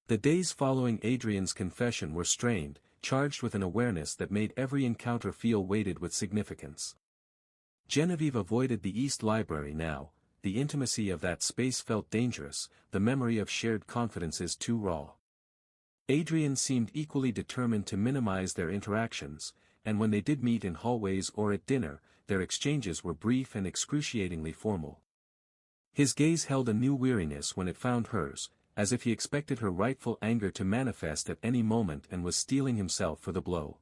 The days following Adrian's confession were strained, charged with an awareness that made every encounter feel weighted with significance. Genevieve avoided the East Library now, the intimacy of that space felt dangerous, the memory of shared confidences too raw. Adrian seemed equally determined to minimize their interactions, and when they did meet in hallways or at dinner, their exchanges were brief and excruciatingly formal. His gaze held a new weariness when it found hers, as if he expected her rightful anger to manifest at any moment and was steeling himself for the blow.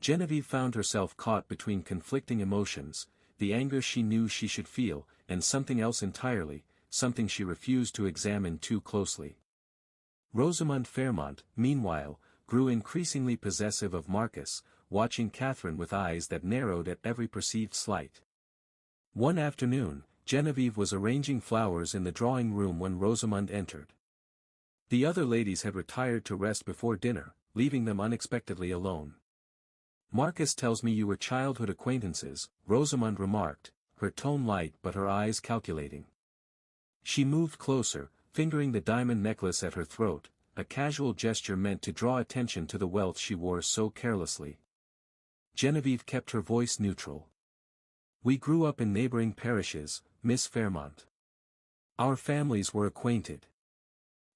Genevieve found herself caught between conflicting emotions, the anger she knew she should feel, and something else entirely, something she refused to examine too closely. Rosamond Fairmont, meanwhile, grew increasingly possessive of Marcus, watching Catherine with eyes that narrowed at every perceived slight. One afternoon, Genevieve was arranging flowers in the drawing room when Rosamond entered. The other ladies had retired to rest before dinner, leaving them unexpectedly alone. "Marcus tells me you were childhood acquaintances," Rosamond remarked, her tone light but her eyes calculating. She moved closer, fingering the diamond necklace at her throat, a casual gesture meant to draw attention to the wealth she wore so carelessly. Genevieve kept her voice neutral. "We grew up in neighboring parishes, Miss Fairmont. Our families were acquainted.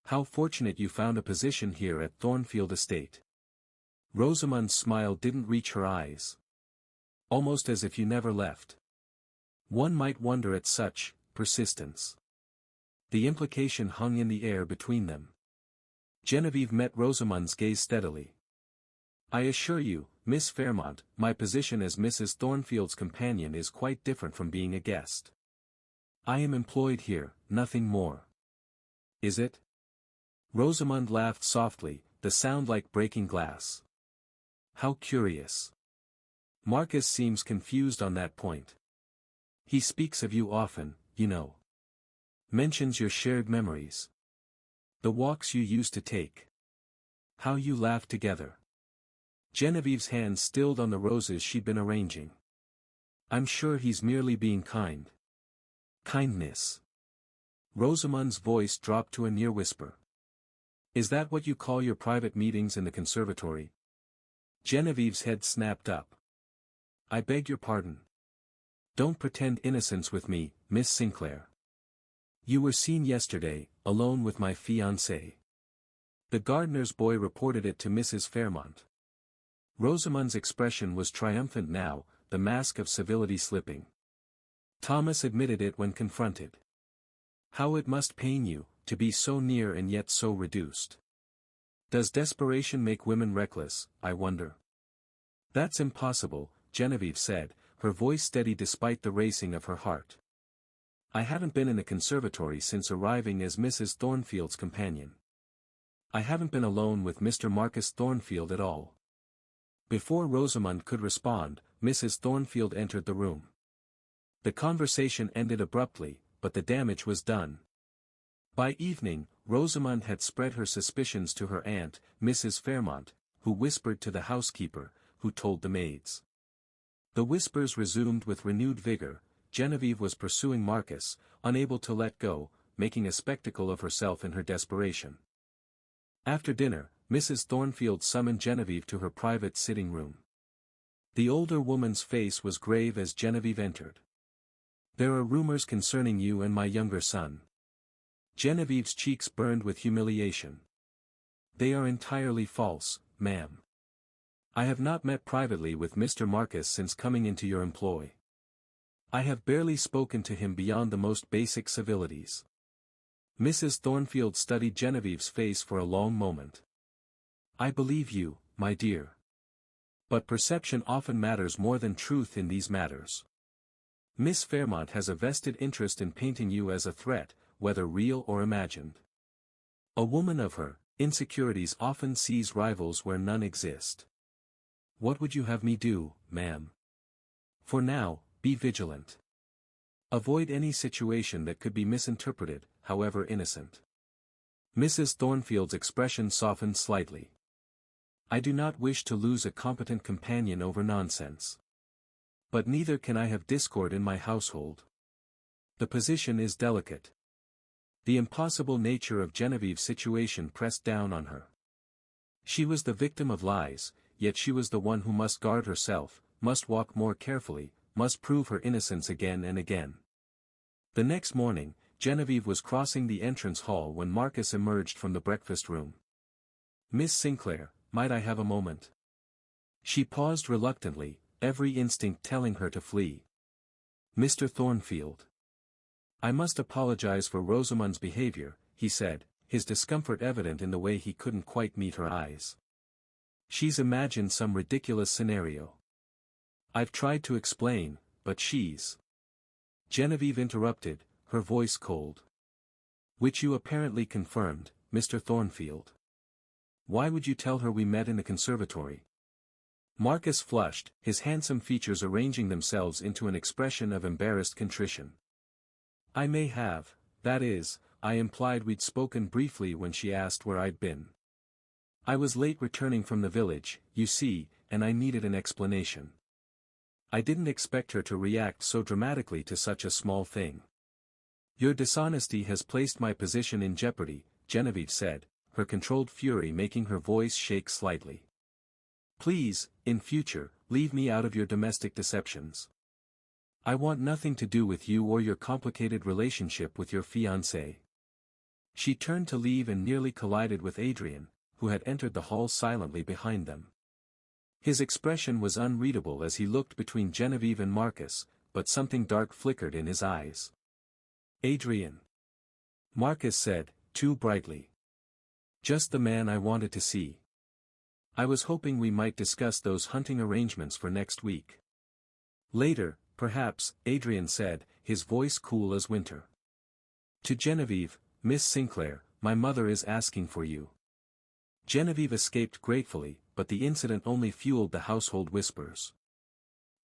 How fortunate you found a position here at Thornfield Estate." Rosamond's smile didn't reach her eyes. "Almost as if you never left." One might wonder at such persistence. The implication hung in the air between them. Genevieve met Rosamond's gaze steadily. "I assure you, Miss Fairmont, my position as Mrs. Thornfield's companion is quite different from being a guest. I am employed here, nothing more." "Is it?" Rosamond laughed softly, the sound like breaking glass. "How curious. Marcus seems confused on that point. He speaks of you often, you know. Mentions your shared memories. The walks you used to take. How you laughed together." Genevieve's hand stilled on the roses she'd been arranging. "I'm sure he's merely being kind." "Kindness." Rosamond's voice dropped to a near whisper. "Is that what you call your private meetings in the conservatory?" Genevieve's head snapped up. "I beg your pardon. Don't pretend innocence with me, Miss Sinclair. You were seen yesterday, alone with my fiancé. The gardener's boy reported it to Mrs. Fairmont." Rosamond's expression was triumphant now, the mask of civility slipping. "Thomas admitted it when confronted. How it must pain you, to be so near and yet so reduced. Does desperation make women reckless, I wonder?" "That's impossible," Genevieve said, her voice steady despite the racing of her heart. "I haven't been in the conservatory since arriving as Mrs. Thornfield's companion. I haven't been alone with Mr. Marcus Thornfield at all." Before Rosamond could respond, Mrs. Thornfield entered the room. The conversation ended abruptly, but the damage was done. By evening, Rosamond had spread her suspicions to her aunt, Mrs. Fairmont, who whispered to the housekeeper, who told the maids. The whispers resumed with renewed vigor. Genevieve was pursuing Marcus, unable to let go, making a spectacle of herself in her desperation. After dinner, Mrs. Thornfield summoned Genevieve to her private sitting room. The older woman's face was grave as Genevieve entered. "There are rumors concerning you and my younger son." Genevieve's cheeks burned with humiliation. "They are entirely false, ma'am. I have not met privately with Mr. Marcus since coming into your employ. I have barely spoken to him beyond the most basic civilities." Mrs. Thornfield studied Genevieve's face for a long moment. "I believe you, my dear. But perception often matters more than truth in these matters. Miss Fairmont has a vested interest in painting you as a threat, whether real or imagined. A woman of her insecurities often sees rivals where none exist. What would you have me do, ma'am? For now, be vigilant. Avoid any situation that could be misinterpreted, however innocent." Mrs. Thornfield's expression softened slightly. "I do not wish to lose a competent companion over nonsense. But neither can I have discord in my household. The position is delicate." The impossible nature of Genevieve's situation pressed down on her. She was the victim of lies, yet she was the one who must guard herself, must walk more carefully, must prove her innocence again and again. The next morning, Genevieve was crossing the entrance hall when Marcus emerged from the breakfast room. "Miss Sinclair, might I have a moment?" She paused reluctantly, every instinct telling her to flee. "Mr. Thornfield. I must apologize for Rosamond's behavior," he said, his discomfort evident in the way he couldn't quite meet her eyes. "She's imagined some ridiculous scenario. I've tried to explain, but she's—" Genevieve interrupted, her voice cold. "Which you apparently confirmed, Mr. Thornfield. Why would you tell her we met in the conservatory? Marcus flushed, his handsome features arranging themselves into an expression of embarrassed contrition. I may have, that is, I implied we'd spoken briefly when she asked where I'd been. I was late returning from the village, you see, and I needed an explanation. I didn't expect her to react so dramatically to such a small thing. Your dishonesty has placed my position in jeopardy, Genevieve said, her controlled fury making her voice shake slightly. Please, in future, leave me out of your domestic deceptions. I want nothing to do with you or your complicated relationship with your fiancé. She turned to leave and nearly collided with Adrian, who had entered the hall silently behind them. His expression was unreadable as he looked between Genevieve and Marcus, but something dark flickered in his eyes. Adrian. Marcus said, too brightly. Just the man I wanted to see. I was hoping we might discuss those hunting arrangements for next week. Later, perhaps, Adrian said, his voice cool as winter. To Genevieve, Miss Sinclair, my mother is asking for you. Genevieve escaped gratefully, but the incident only fueled the household whispers.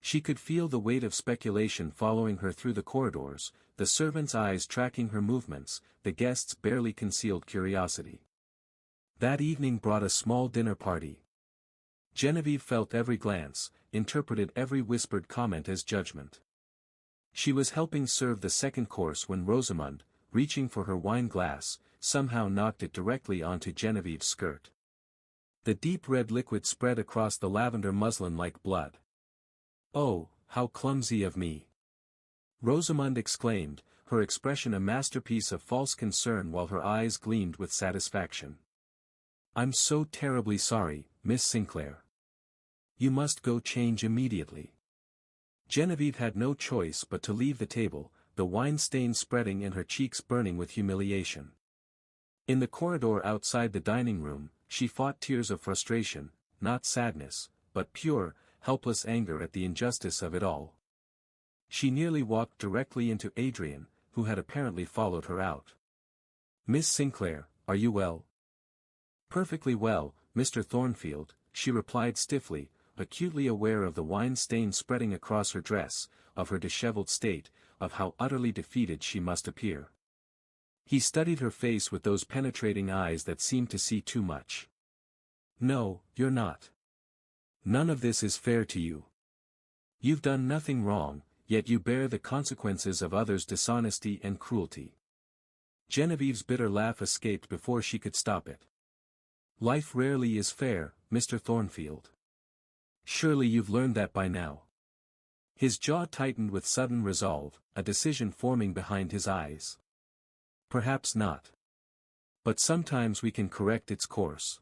She could feel the weight of speculation following her through the corridors, the servants' eyes tracking her movements, the guests' barely concealed curiosity. That evening brought a small dinner party. Genevieve felt every glance, interpreted every whispered comment as judgment. She was helping serve the second course when Rosamund, reaching for her wine glass, somehow knocked it directly onto Genevieve's skirt. The deep red liquid spread across the lavender muslin like blood. Oh, how clumsy of me! Rosamund exclaimed, her expression a masterpiece of false concern while her eyes gleamed with satisfaction. I'm so terribly sorry, Miss Sinclair. You must go change immediately. Genevieve had no choice but to leave the table, the wine stain spreading and her cheeks burning with humiliation. In the corridor outside the dining room, she fought tears of frustration, not sadness, but pure, helpless anger at the injustice of it all. She nearly walked directly into Adrian, who had apparently followed her out. Miss Sinclair, are you well? Perfectly well, Mr. Thornfield, she replied stiffly, acutely aware of the wine stain spreading across her dress, of her disheveled state, of how utterly defeated she must appear. He studied her face with those penetrating eyes that seemed to see too much. No, you're not. None of this is fair to you. You've done nothing wrong, yet you bear the consequences of others' dishonesty and cruelty. Genevieve's bitter laugh escaped before she could stop it. Life rarely is fair, Mr. Thornfield. Surely you've learned that by now. His jaw tightened with sudden resolve, a decision forming behind his eyes. Perhaps not. But sometimes we can correct its course.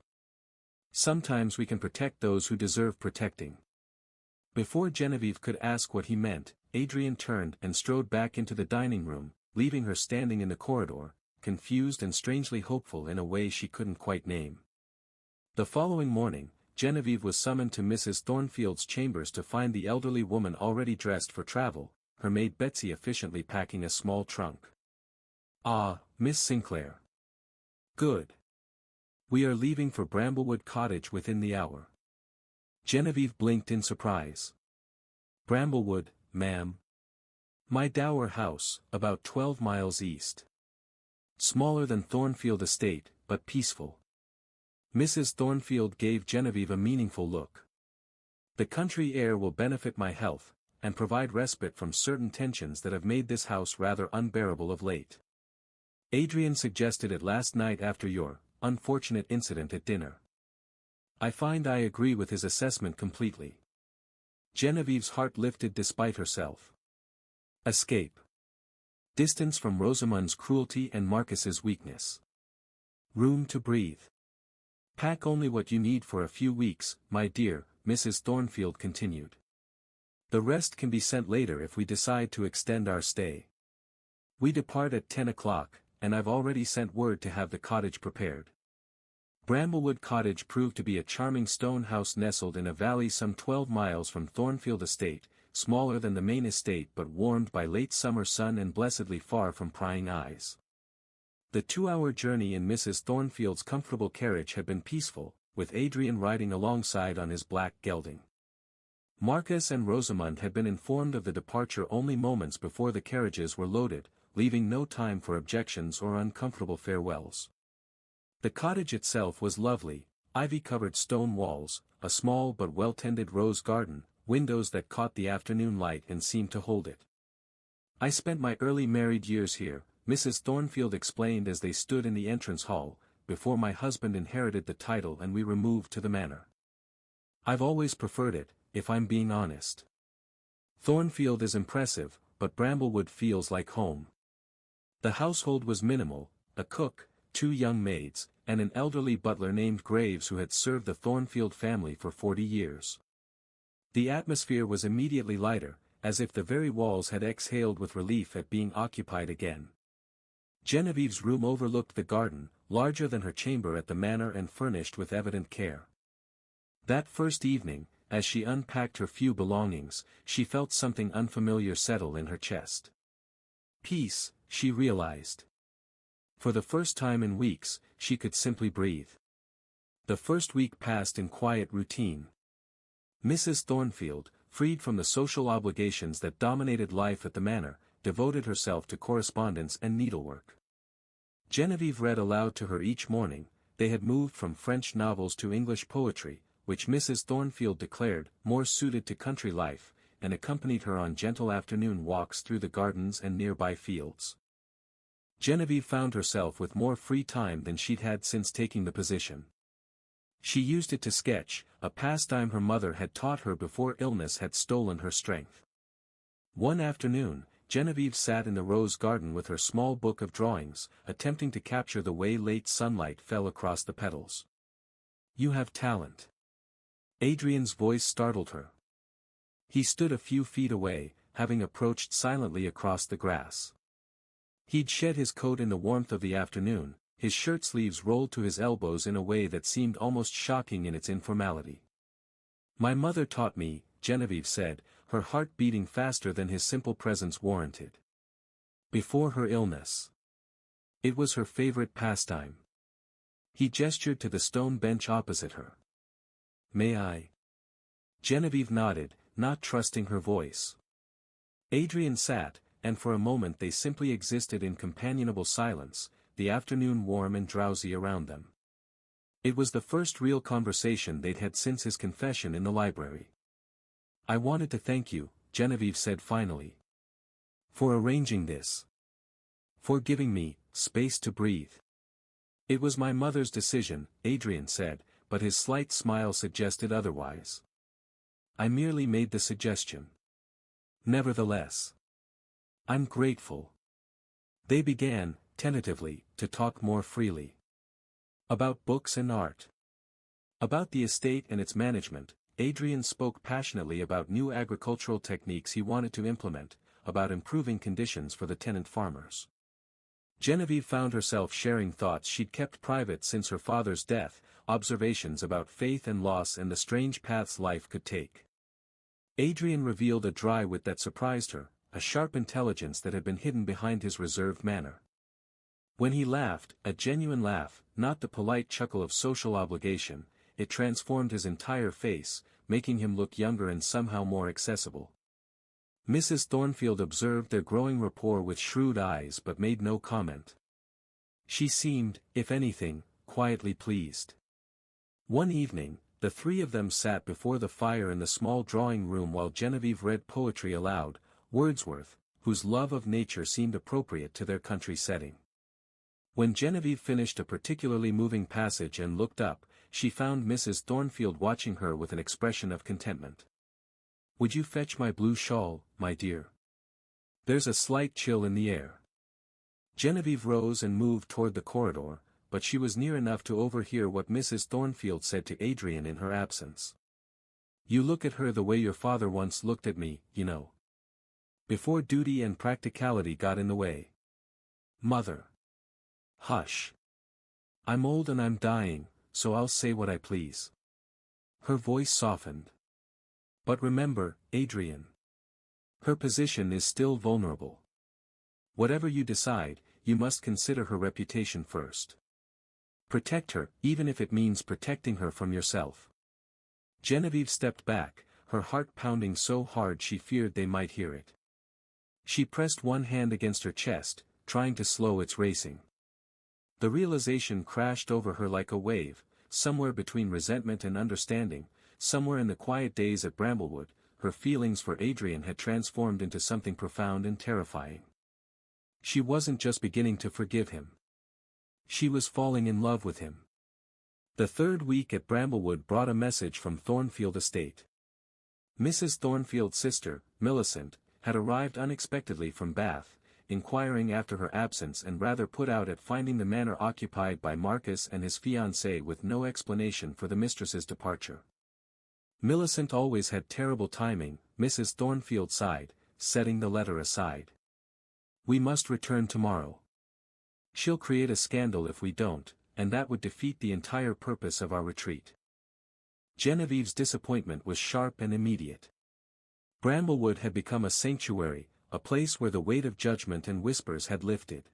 Sometimes we can protect those who deserve protecting. Before Genevieve could ask what he meant, Adrian turned and strode back into the dining room, leaving her standing in the corridor, confused and strangely hopeful in a way she couldn't quite name. The following morning, Genevieve was summoned to Mrs. Thornfield's chambers to find the elderly woman already dressed for travel, her maid Betsy efficiently packing a small trunk. Ah, Miss Sinclair. Good. We are leaving for Bramblewood Cottage within the hour. Genevieve blinked in surprise. Bramblewood, ma'am. My dower house, about 12 miles east. Smaller than Thornfield Estate, but peaceful. Mrs. Thornfield gave Genevieve a meaningful look. The country air will benefit my health, and provide respite from certain tensions that have made this house rather unbearable of late. Adrian suggested it last night after your unfortunate incident at dinner. I find I agree with his assessment completely. Genevieve's heart lifted despite herself. Escape. Distance from Rosamund's cruelty and Marcus's weakness. Room to breathe. Pack only what you need for a few weeks, my dear, Mrs. Thornfield continued. The rest can be sent later if we decide to extend our stay. We depart at 10 o'clock, and I've already sent word to have the cottage prepared. Bramblewood Cottage proved to be a charming stone house nestled in a valley some 12 miles from Thornfield Estate, smaller than the main estate but warmed by late summer sun and blessedly far from prying eyes. The 2-hour journey in Mrs. Thornfield's comfortable carriage had been peaceful, with Adrian riding alongside on his black gelding. Marcus and Rosamund had been informed of the departure only moments before the carriages were loaded, leaving no time for objections or uncomfortable farewells. The cottage itself was lovely, ivy-covered stone walls, a small but well-tended rose garden, windows that caught the afternoon light and seemed to hold it. "I spent my early married years here," Mrs. Thornfield explained as they stood in the entrance hall, "before my husband inherited the title and we removed to the manor. I've always preferred it, if I'm being honest. Thornfield is impressive, but Bramblewood feels like home." The household was minimal: a cook, 2 young maids, and an elderly butler named Graves who had served the Thornfield family for 40 years. The atmosphere was immediately lighter, as if the very walls had exhaled with relief at being occupied again. Genevieve's room overlooked the garden, larger than her chamber at the manor and furnished with evident care. That first evening, as she unpacked her few belongings, she felt something unfamiliar settle in her chest. Peace, she realized. For the first time in weeks, she could simply breathe. The first week passed in quiet routine. Mrs. Thornfield, freed from the social obligations that dominated life at the manor, devoted herself to correspondence and needlework. Genevieve read aloud to her each morning. They had moved from French novels to English poetry, which Mrs. Thornfield declared more suited to country life, and accompanied her on gentle afternoon walks through the gardens and nearby fields. Genevieve found herself with more free time than she'd had since taking the position. She used it to sketch, a pastime her mother had taught her before illness had stolen her strength. One afternoon, Genevieve sat in the rose garden with her small book of drawings, attempting to capture the way late sunlight fell across the petals. "You have talent." Adrian's voice startled her. He stood a few feet away, having approached silently across the grass. He'd shed his coat in the warmth of the afternoon, his shirt sleeves rolled to his elbows in a way that seemed almost shocking in its informality. "My mother taught me," Genevieve said, her heart beating faster than his simple presence warranted. "Before her illness. It was her favorite pastime." He gestured to the stone bench opposite her. "May I?" Genevieve nodded, not trusting her voice. Adrian sat, and for a moment they simply existed in companionable silence, the afternoon warm and drowsy around them. It was the first real conversation they'd had since his confession in the library. "I wanted to thank you," Genevieve said finally. "For arranging this. For giving me space to breathe." "It was my mother's decision," Adrian said, but his slight smile suggested otherwise. "I merely made the suggestion. Nevertheless, I'm grateful." They began, tentatively, to talk more freely. About books and art. About the estate and its management. Adrian spoke passionately about new agricultural techniques he wanted to implement, about improving conditions for the tenant farmers. Genevieve found herself sharing thoughts she'd kept private since her father's death, observations about faith and loss and the strange paths life could take. Adrian revealed a dry wit that surprised her, a sharp intelligence that had been hidden behind his reserved manner. When he laughed, a genuine laugh, not the polite chuckle of social obligation, it transformed his entire face, making him look younger and somehow more accessible. Mrs. Thornfield observed their growing rapport with shrewd eyes but made no comment. She seemed, if anything, quietly pleased. One evening, the 3 of them sat before the fire in the small drawing room while Genevieve read poetry aloud, Wordsworth, whose love of nature seemed appropriate to their country setting. When Genevieve finished a particularly moving passage and looked up, she found Mrs. Thornfield watching her with an expression of contentment. "Would you fetch my blue shawl, my dear? There's a slight chill in the air." Genevieve rose and moved toward the corridor, but she was near enough to overhear what Mrs. Thornfield said to Adrian in her absence. "You look at her the way your father once looked at me, you know. Before duty and practicality got in the way." "Mother." "Hush. I'm old and I'm dying, so I'll say what I please." Her voice softened. "But remember, Adrian. Her position is still vulnerable. Whatever you decide, you must consider her reputation first. Protect her, even if it means protecting her from yourself." Genevieve stepped back, her heart pounding so hard she feared they might hear it. She pressed one hand against her chest, trying to slow its racing. The realization crashed over her like a wave, somewhere between resentment and understanding, somewhere in the quiet days at Bramblewood, her feelings for Adrian had transformed into something profound and terrifying. She wasn't just beginning to forgive him. She was falling in love with him. The third week at Bramblewood brought a message from Thornfield Estate. Mrs. Thornfield's sister, Millicent, had arrived unexpectedly from Bath, inquiring after her absence and rather put out at finding the manor occupied by Marcus and his fiancée with no explanation for the mistress's departure. Millicent always had terrible timing, Mrs. Thornfield sighed, setting the letter aside. "We must return tomorrow. She'll create a scandal if we don't, and that would defeat the entire purpose of our retreat." Genevieve's disappointment was sharp and immediate. Bramblewood had become a sanctuary, a place where the weight of judgment and whispers had lifted.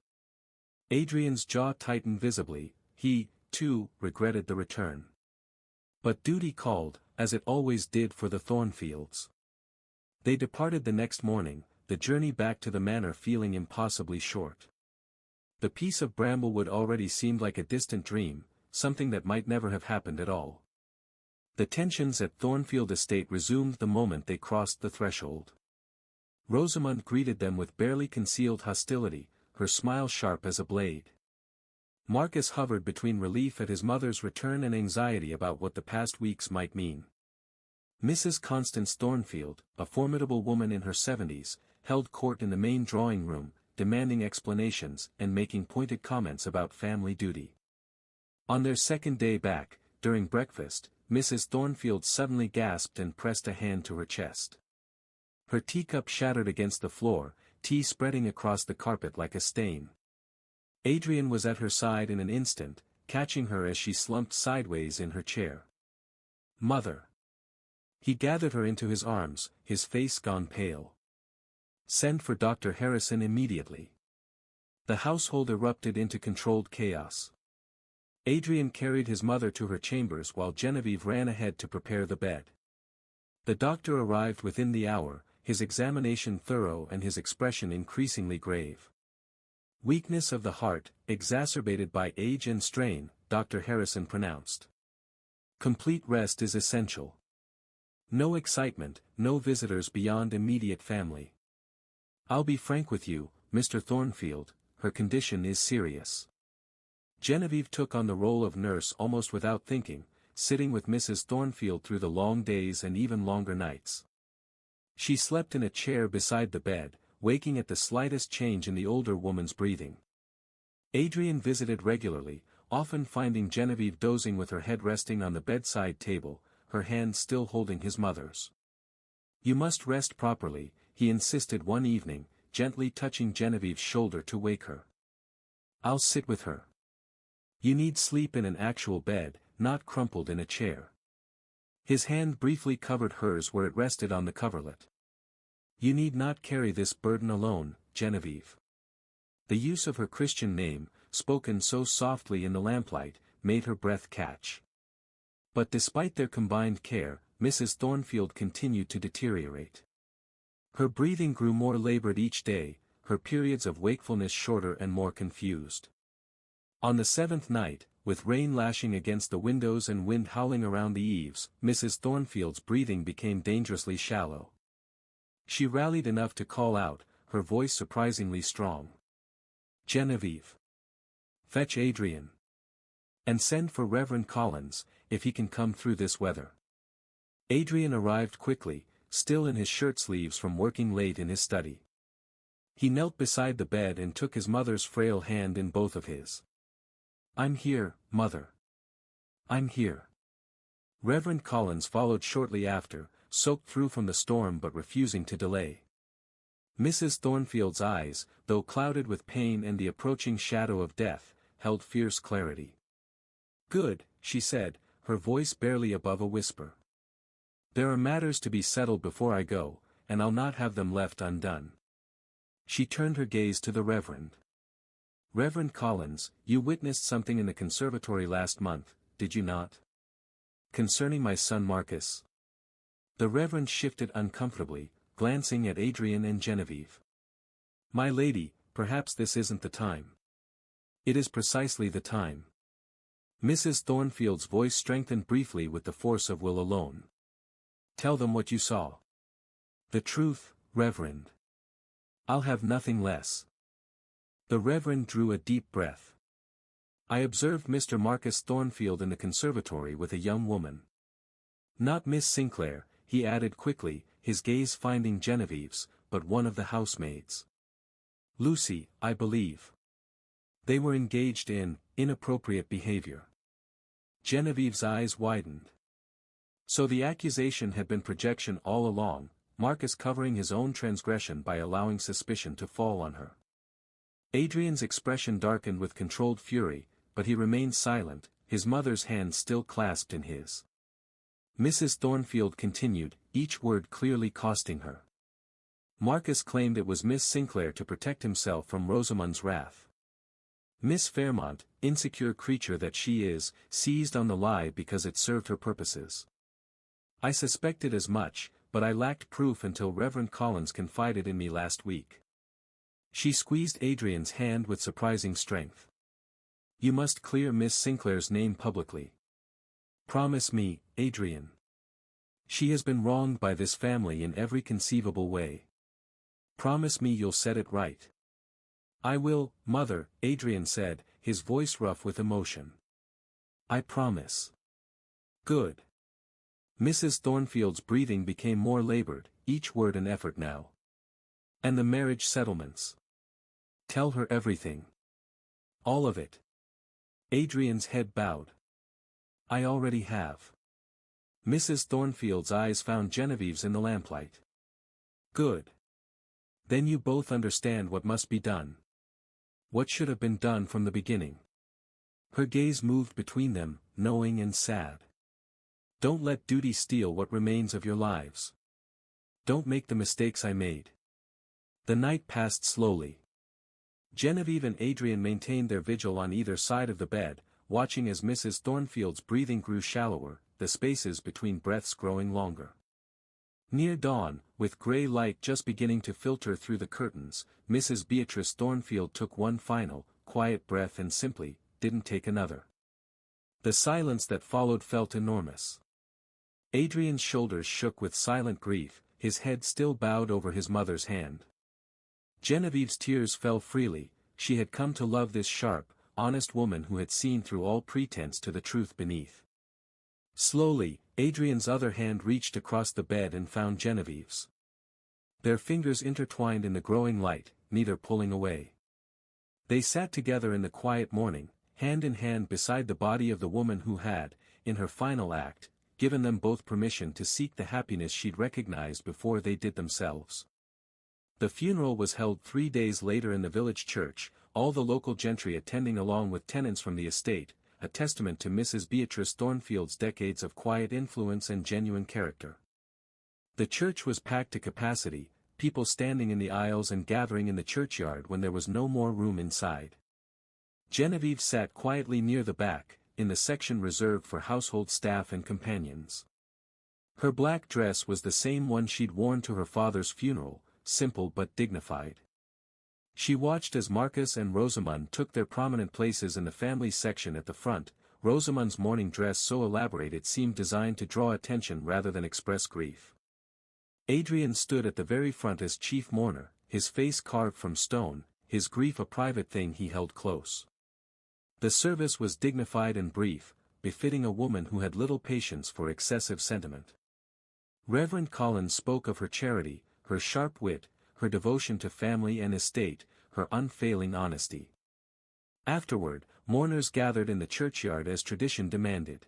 Adrian's jaw tightened visibly, he, too, regretted the return. But duty called, as it always did for the Thornfields. They departed the next morning, the journey back to the manor feeling impossibly short. The peace of Bramblewood already seemed like a distant dream, something that might never have happened at all. The tensions at Thornfield Estate resumed the moment they crossed the threshold. Rosamond greeted them with barely concealed hostility, her smile sharp as a blade. Marcus hovered between relief at his mother's return and anxiety about what the past weeks might mean. Mrs. Constance Thornfield, a formidable woman in her 70s, held court in the main drawing room, demanding explanations and making pointed comments about family duty. On their second day back, during breakfast, Mrs. Thornfield suddenly gasped and pressed a hand to her chest. Her teacup shattered against the floor, tea spreading across the carpet like a stain. Adrian was at her side in an instant, catching her as she slumped sideways in her chair. "Mother!" He gathered her into his arms, his face gone pale. "Send for Dr. Harrison immediately." The household erupted into controlled chaos. Adrian carried his mother to her chambers while Genevieve ran ahead to prepare the bed. The doctor arrived within the hour, his examination thorough and his expression increasingly grave. "Weakness of the heart, exacerbated by age and strain," Dr. Harrison pronounced. "Complete rest is essential. No excitement, no visitors beyond immediate family. I'll be frank with you, Mr. Thornfield, her condition is serious." Genevieve took on the role of nurse almost without thinking, sitting with Mrs. Thornfield through the long days and even longer nights. She slept in a chair beside the bed, waking at the slightest change in the older woman's breathing. Adrian visited regularly, often finding Genevieve dozing with her head resting on the bedside table, her hand still holding his mother's. "You must rest properly," he insisted one evening, gently touching Genevieve's shoulder to wake her. "I'll sit with her. You need sleep in an actual bed, not crumpled in a chair." His hand briefly covered hers where it rested on the coverlet. "You need not carry this burden alone, Genevieve." The use of her Christian name, spoken so softly in the lamplight, made her breath catch. But despite their combined care, Mrs. Thornfield continued to deteriorate. Her breathing grew more labored each day, her periods of wakefulness shorter and more confused. On the seventh night, with rain lashing against the windows and wind howling around the eaves, Mrs. Thornfield's breathing became dangerously shallow. She rallied enough to call out, her voice surprisingly strong. "Genevieve! Fetch Adrian. And send for Reverend Collins, if he can come through this weather." Adrian arrived quickly, still in his shirt sleeves from working late in his study. He knelt beside the bed and took his mother's frail hand in both of his. "I'm here, Mother. I'm here." Reverend Collins followed shortly after, soaked through from the storm but refusing to delay. Mrs. Thornfield's eyes, though clouded with pain and the approaching shadow of death, held fierce clarity. "Good," she said, her voice barely above a whisper. "There are matters to be settled before I go, and I'll not have them left undone." She turned her gaze to the Reverend. Reverend Collins, you witnessed something in the conservatory last month, did you not? Concerning my son Marcus. The Reverend shifted uncomfortably, glancing at Adrian and Genevieve. My lady, perhaps this isn't the time. It is precisely the time. Mrs. Thornfield's voice strengthened briefly with the force of will alone. Tell them what you saw. The truth, Reverend. I'll have nothing less. The Reverend drew a deep breath. I observed Mr. Marcus Thornfield in the conservatory with a young woman. Not Miss Sinclair, he added quickly, his gaze finding Genevieve's, but one of the housemaids. Lucy, I believe. They were engaged in inappropriate behavior. Genevieve's eyes widened. So the accusation had been projection all along, Marcus covering his own transgression by allowing suspicion to fall on her. Adrian's expression darkened with controlled fury, but he remained silent, his mother's hand still clasped in his. Mrs. Thornfield continued, each word clearly costing her. Marcus claimed it was Miss Sinclair to protect himself from Rosamund's wrath. Miss Fairmont, insecure creature that she is, seized on the lie because it served her purposes. I suspected as much, but I lacked proof until Reverend Collins confided in me last week. She squeezed Adrian's hand with surprising strength. You must clear Miss Sinclair's name publicly. Promise me, Adrian. She has been wronged by this family in every conceivable way. Promise me you'll set it right. I will, Mother, Adrian said, his voice rough with emotion. I promise. Good. Mrs. Thornfield's breathing became more labored, each word an effort now. And the marriage settlements. Tell her everything. All of it. Adrian's head bowed. I already have. Mrs. Thornfield's eyes found Genevieve's in the lamplight. Good. Then you both understand what must be done. What should have been done from the beginning. Her gaze moved between them, knowing and sad. Don't let duty steal what remains of your lives. Don't make the mistakes I made. The night passed slowly. Genevieve and Adrian maintained their vigil on either side of the bed, watching as Mrs. Thornfield's breathing grew shallower, the spaces between breaths growing longer. Near dawn, with grey light just beginning to filter through the curtains, Mrs. Beatrice Thornfield took one final, quiet breath and simply, didn't take another. The silence that followed felt enormous. Adrian's shoulders shook with silent grief, his head still bowed over his mother's hand. Genevieve's tears fell freely, she had come to love this sharp, honest woman who had seen through all pretense to the truth beneath. Slowly, Adrian's other hand reached across the bed and found Genevieve's. Their fingers intertwined in the growing light, neither pulling away. They sat together in the quiet morning, hand in hand beside the body of the woman who had, in her final act, given them both permission to seek the happiness she'd recognized before they did themselves. The funeral was held 3 days later in the village church, all the local gentry attending along with tenants from the estate, a testament to Mrs. Beatrice Thornfield's decades of quiet influence and genuine character. The church was packed to capacity, people standing in the aisles and gathering in the churchyard when there was no more room inside. Genevieve sat quietly near the back, in the section reserved for household staff and companions. Her black dress was the same one she'd worn to her father's funeral, simple but dignified. She watched as Marcus and Rosamund took their prominent places in the family section at the front, Rosamund's mourning dress so elaborate it seemed designed to draw attention rather than express grief. Adrian stood at the very front as chief mourner, his face carved from stone, his grief a private thing he held close. The service was dignified and brief, befitting a woman who had little patience for excessive sentiment. Reverend Collins spoke of her charity, her sharp wit, her devotion to family and estate, her unfailing honesty. Afterward, mourners gathered in the churchyard as tradition demanded.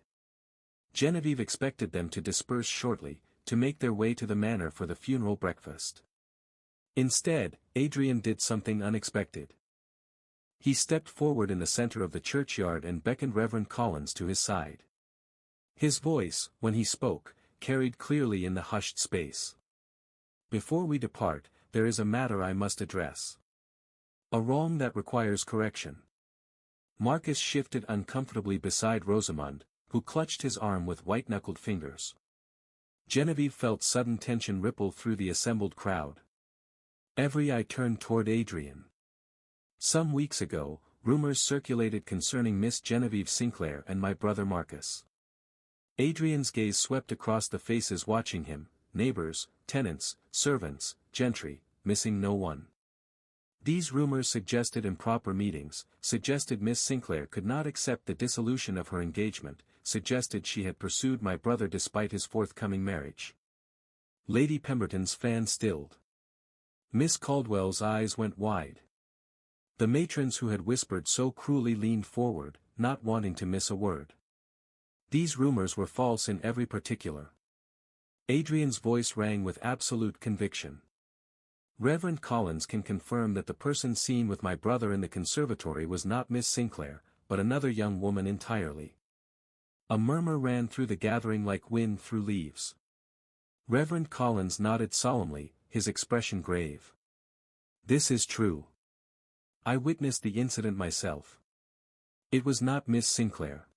Genevieve expected them to disperse shortly, to make their way to the manor for the funeral breakfast. Instead, Adrian did something unexpected. He stepped forward in the center of the churchyard and beckoned Reverend Collins to his side. His voice, when he spoke, carried clearly in the hushed space. Before we depart, there is a matter I must address. A wrong that requires correction. Marcus shifted uncomfortably beside Rosamond, who clutched his arm with white-knuckled fingers. Genevieve felt sudden tension ripple through the assembled crowd. Every eye turned toward Adrian. Some weeks ago, rumors circulated concerning Miss Genevieve Sinclair and my brother Marcus. Adrian's gaze swept across the faces watching him, neighbors, tenants, servants, gentry, missing no one. These rumors suggested improper meetings, suggested Miss Sinclair could not accept the dissolution of her engagement, suggested she had pursued my brother despite his forthcoming marriage. Lady Pemberton's fan stilled. Miss Caldwell's eyes went wide. The matrons who had whispered so cruelly leaned forward, not wanting to miss a word. These rumors were false in every particular. Adrian's voice rang with absolute conviction. Reverend Collins can confirm that the person seen with my brother in the conservatory was not Miss Sinclair, but another young woman entirely. A murmur ran through the gathering like wind through leaves. Reverend Collins nodded solemnly, his expression grave. This is true. I witnessed the incident myself. It was not Miss Sinclair.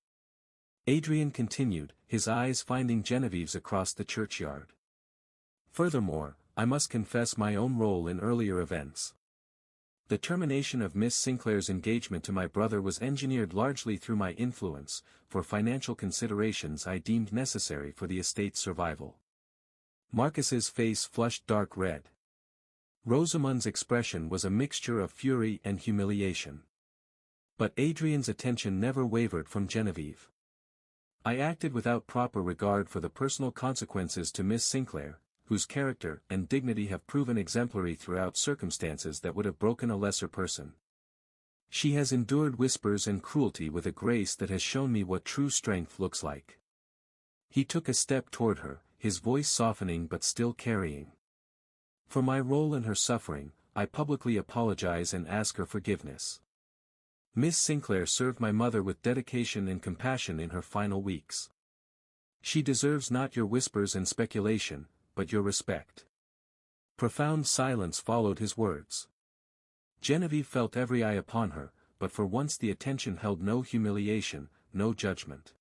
Adrian continued, his eyes finding Genevieve's across the churchyard. Furthermore, I must confess my own role in earlier events. The termination of Miss Sinclair's engagement to my brother was engineered largely through my influence, for financial considerations I deemed necessary for the estate's survival. Marcus's face flushed dark red. Rosamond's expression was a mixture of fury and humiliation. But Adrian's attention never wavered from Genevieve. I acted without proper regard for the personal consequences to Miss Sinclair, whose character and dignity have proven exemplary throughout circumstances that would have broken a lesser person. She has endured whispers and cruelty with a grace that has shown me what true strength looks like. He took a step toward her, his voice softening but still carrying. For my role in her suffering, I publicly apologize and ask her forgiveness. Miss Sinclair served my mother with dedication and compassion in her final weeks. She deserves not your whispers and speculation, but your respect. Profound silence followed his words. Genevieve felt every eye upon her, but for once the attention held no humiliation, no judgment.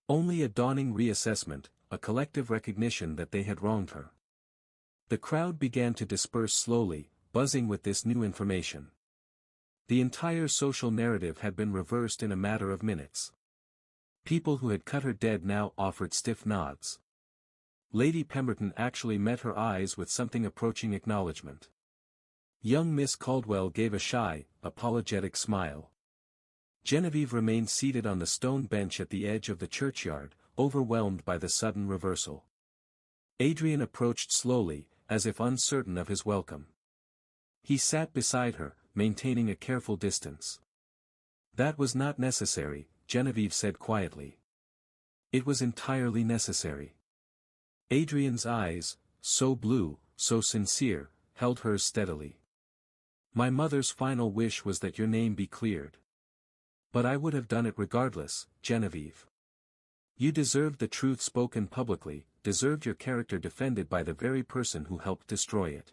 Only a dawning reassessment, a collective recognition that they had wronged her. The crowd began to disperse slowly, buzzing with this new information. The entire social narrative had been reversed in a matter of minutes. People who had cut her dead now offered stiff nods. Lady Pemberton actually met her eyes with something approaching acknowledgement. Young Miss Caldwell gave a shy, apologetic smile. Genevieve remained seated on the stone bench at the edge of the churchyard, overwhelmed by the sudden reversal. Adrian approached slowly, as if uncertain of his welcome. He sat beside her, maintaining a careful distance. That was not necessary, Genevieve said quietly. It was entirely necessary. Adrian's eyes, so blue, so sincere, held hers steadily. My mother's final wish was that your name be cleared. But I would have done it regardless, Genevieve. You deserved the truth spoken publicly, deserved your character defended by the very person who helped destroy it.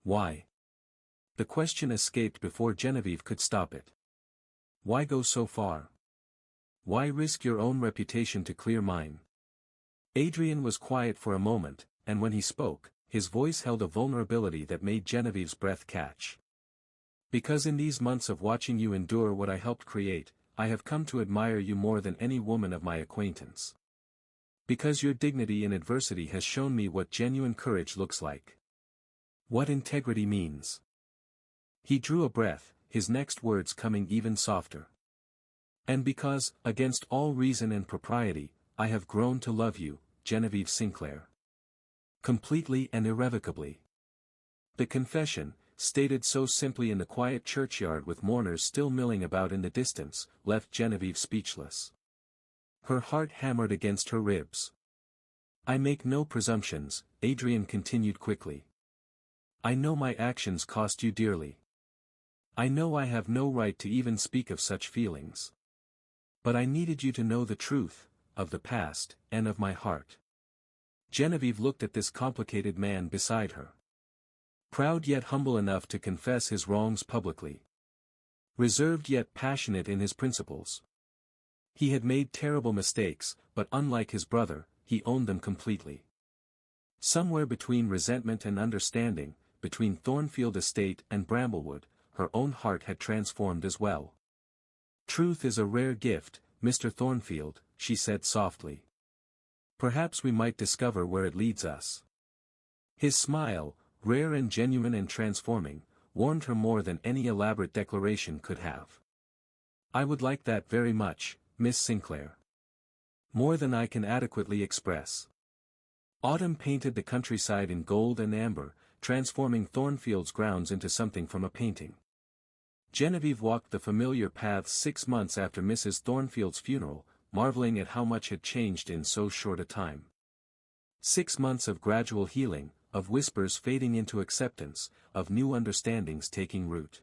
Why? The question escaped before Genevieve could stop it. Why go so far? Why risk your own reputation to clear mine? Adrian was quiet for a moment, and when he spoke, his voice held a vulnerability that made Genevieve's breath catch. Because in these months of watching you endure what I helped create, I have come to admire you more than any woman of my acquaintance. Because your dignity in adversity has shown me what genuine courage looks like. What integrity means. He drew a breath, his next words coming even softer. And because, against all reason and propriety, I have grown to love you, Genevieve Sinclair. Completely and irrevocably. The confession, stated so simply in the quiet churchyard with mourners still milling about in the distance, left Genevieve speechless. Her heart hammered against her ribs. I make no presumptions, Adrian continued quickly. I know my actions cost you dearly. I know I have no right to even speak of such feelings. But I needed you to know the truth, of the past, and of my heart. Genevieve looked at this complicated man beside her. Proud yet humble enough to confess his wrongs publicly. Reserved yet passionate in his principles. He had made terrible mistakes, but unlike his brother, he owned them completely. Somewhere between resentment and understanding, between Thornfield Estate and Bramblewood, her own heart had transformed as well. "Truth is a rare gift, Mr. Thornfield," she said softly. "Perhaps we might discover where it leads us." His smile, rare and genuine and transforming, warmed her more than any elaborate declaration could have. "I would like that very much, Miss Sinclair. More than I can adequately express." Autumn painted the countryside in gold and amber, transforming Thornfield's grounds into something from a painting. Genevieve walked the familiar paths 6 months after Mrs. Thornfield's funeral, marveling at how much had changed in so short a time. 6 months of gradual healing, of whispers fading into acceptance, of new understandings taking root.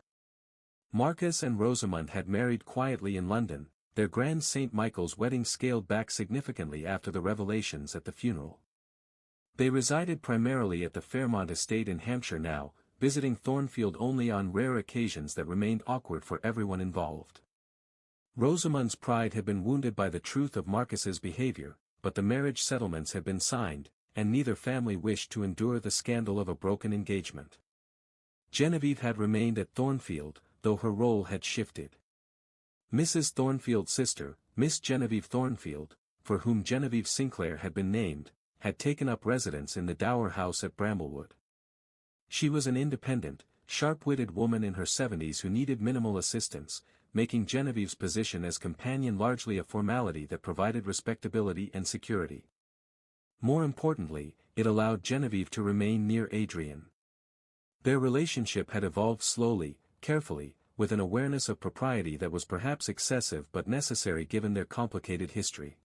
Marcus and Rosamond had married quietly in London, their grand St. Michael's wedding scaled back significantly after the revelations at the funeral. They resided primarily at the Fairmont estate in Hampshire now, visiting Thornfield only on rare occasions that remained awkward for everyone involved. Rosamond's pride had been wounded by the truth of Marcus's behavior, but the marriage settlements had been signed, and neither family wished to endure the scandal of a broken engagement. Genevieve had remained at Thornfield, though her role had shifted. Mrs. Thornfield's sister, Miss Genevieve Thornfield, for whom Genevieve Sinclair had been named, had taken up residence in the dower house at Bramblewood. She was an independent, sharp-witted woman in her 70s who needed minimal assistance, making Genevieve's position as companion largely a formality that provided respectability and security. More importantly, it allowed Genevieve to remain near Adrian. Their relationship had evolved slowly, carefully, with an awareness of propriety that was perhaps excessive but necessary given their complicated history.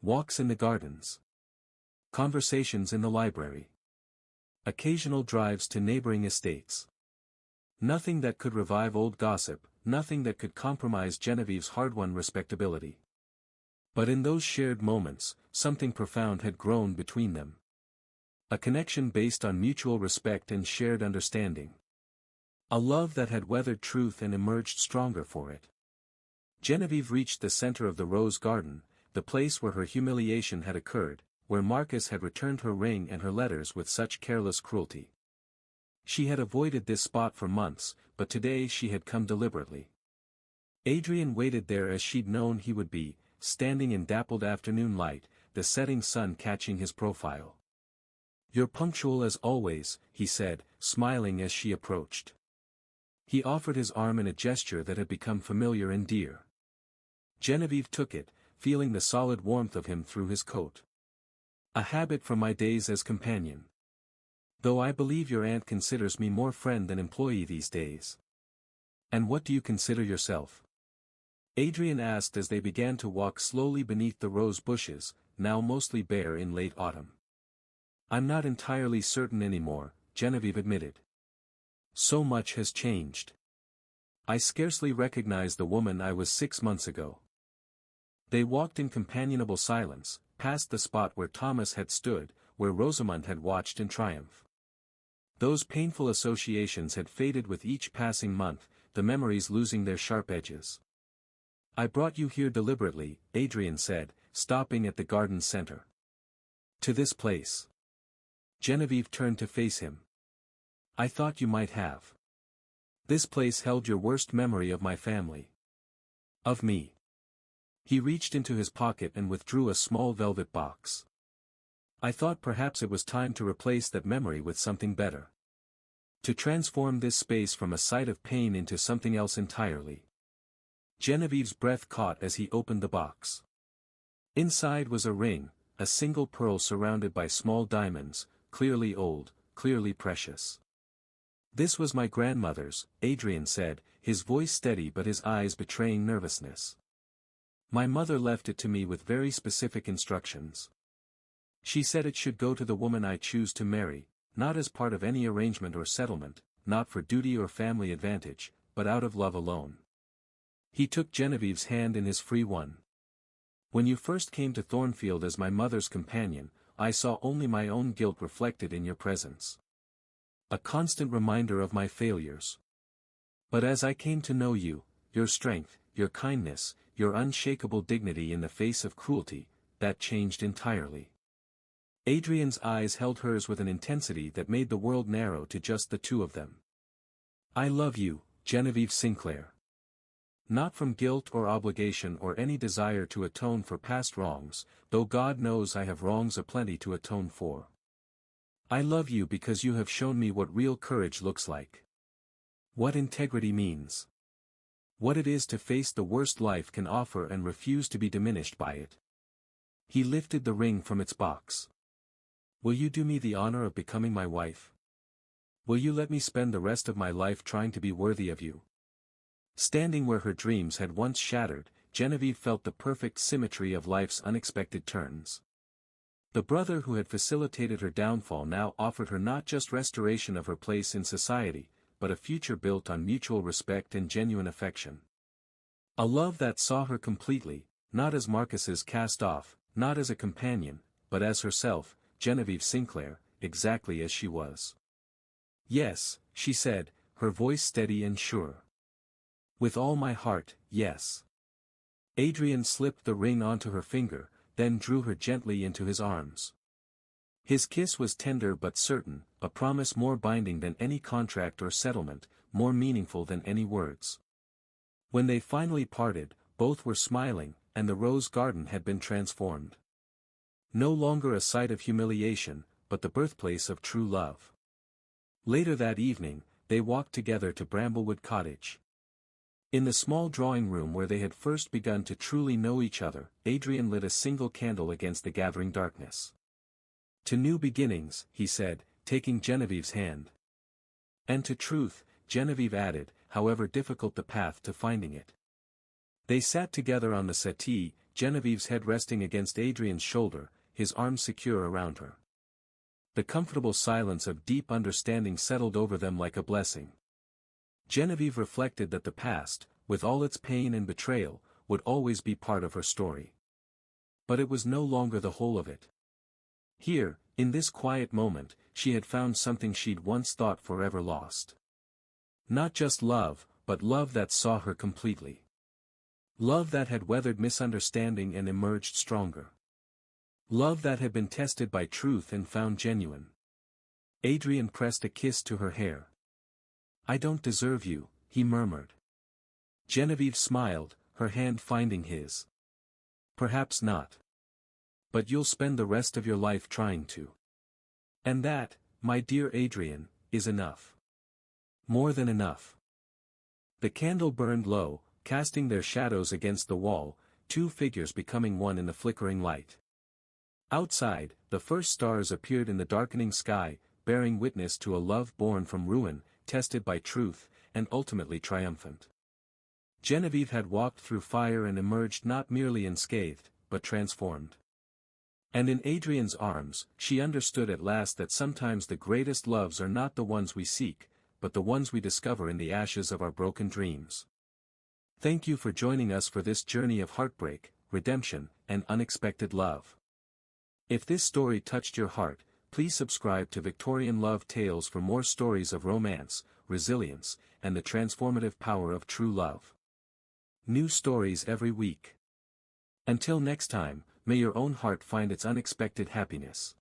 Walks in the gardens. Conversations in the library. Occasional drives to neighboring estates. Nothing that could revive old gossip, nothing that could compromise Genevieve's hard-won respectability. But in those shared moments, something profound had grown between them. A connection based on mutual respect and shared understanding. A love that had weathered truth and emerged stronger for it. Genevieve reached the center of the rose garden, the place where her humiliation had occurred, where Marcus had returned her ring and her letters with such careless cruelty. She had avoided this spot for months, but today she had come deliberately. Adrian waited there as she'd known he would be, standing in dappled afternoon light, the setting sun catching his profile. "You're punctual as always," he said, smiling as she approached. He offered his arm in a gesture that had become familiar and dear. Genevieve took it, feeling the solid warmth of him through his coat. "A habit from my days as companion. Though I believe your aunt considers me more friend than employee these days." "And what do you consider yourself?" Adrian asked as they began to walk slowly beneath the rose bushes, now mostly bare in late autumn. "I'm not entirely certain anymore," Genevieve admitted. "So much has changed. I scarcely recognize the woman I was 6 months ago." They walked in companionable silence, past the spot where Thomas had stood, where Rosamond had watched in triumph. Those painful associations had faded with each passing month, the memories losing their sharp edges. "I brought you here deliberately," Adrian said, stopping at the garden center. "To this place." Genevieve turned to face him. "I thought you might have. This place held your worst memory of my family. Of me." He reached into his pocket and withdrew a small velvet box. "I thought perhaps it was time to replace that memory with something better. To transform this space from a site of pain into something else entirely." Genevieve's breath caught as he opened the box. Inside was a ring, a single pearl surrounded by small diamonds, clearly old, clearly precious. "This was my grandmother's," Adrian said, his voice steady but his eyes betraying nervousness. "My mother left it to me with very specific instructions. She said it should go to the woman I choose to marry, not as part of any arrangement or settlement, not for duty or family advantage, but out of love alone." He took Genevieve's hand in his free one. "When you first came to Thornfield as my mother's companion, I saw only my own guilt reflected in your presence. A constant reminder of my failures. But as I came to know you, your strength, your kindness, your unshakable dignity in the face of cruelty, that changed entirely. Adrian's eyes held hers with an intensity that made the world narrow to just the two of them. I love you, Genevieve Sinclair. Not from guilt or obligation or any desire to atone for past wrongs, though God knows I have wrongs aplenty to atone for. I love you because you have shown me what real courage looks like. What integrity means. What it is to face the worst life can offer and refuse to be diminished by it. He lifted the ring from its box. Will you do me the honor of becoming my wife? Will you let me spend the rest of my life trying to be worthy of you? Standing where her dreams had once shattered, Genevieve felt the perfect symmetry of life's unexpected turns. The brother who had facilitated her downfall now offered her not just restoration of her place in society, but a future built on mutual respect and genuine affection. A love that saw her completely, not as Marcus's cast-off, not as a companion, but as herself, Genevieve Sinclair, exactly as she was. Yes, she said, her voice steady and sure. With all my heart, yes. Adrian slipped the ring onto her finger, then drew her gently into his arms. His kiss was tender but certain, a promise more binding than any contract or settlement, more meaningful than any words. When they finally parted, both were smiling, and the rose garden had been transformed. No longer a site of humiliation, but the birthplace of true love. Later that evening, they walked together to Bramblewood Cottage. In the small drawing room where they had first begun to truly know each other, Adrian lit a single candle against the gathering darkness. To new beginnings, he said, taking Genevieve's hand. And to truth, Genevieve added, however difficult the path to finding it. They sat together on the settee, Genevieve's head resting against Adrian's shoulder, his arms secure around her. The comfortable silence of deep understanding settled over them like a blessing. Genevieve reflected that the past, with all its pain and betrayal, would always be part of her story. But it was no longer the whole of it. Here, in this quiet moment, she had found something she'd once thought forever lost. Not just love, but love that saw her completely. Love that had weathered misunderstanding and emerged stronger. Love that had been tested by truth and found genuine. Adrian pressed a kiss to her hair. I don't deserve you, he murmured. Genevieve smiled, her hand finding his. Perhaps not. But you'll spend the rest of your life trying to. And that, my dear Adrian, is enough. More than enough. The candle burned low, casting their shadows against the wall, two figures becoming one in the flickering light. Outside, the first stars appeared in the darkening sky, bearing witness to a love born from ruin, tested by truth, and ultimately triumphant. Genevieve had walked through fire and emerged not merely unscathed, but transformed. And in Adrian's arms, she understood at last that sometimes the greatest loves are not the ones we seek, but the ones we discover in the ashes of our broken dreams. Thank you for joining us for this journey of heartbreak, redemption, and unexpected love. If this story touched your heart, please subscribe to Victorian Love Tales for more stories of romance, resilience, and the transformative power of true love. New stories every week. Until next time, may your own heart find its unexpected happiness.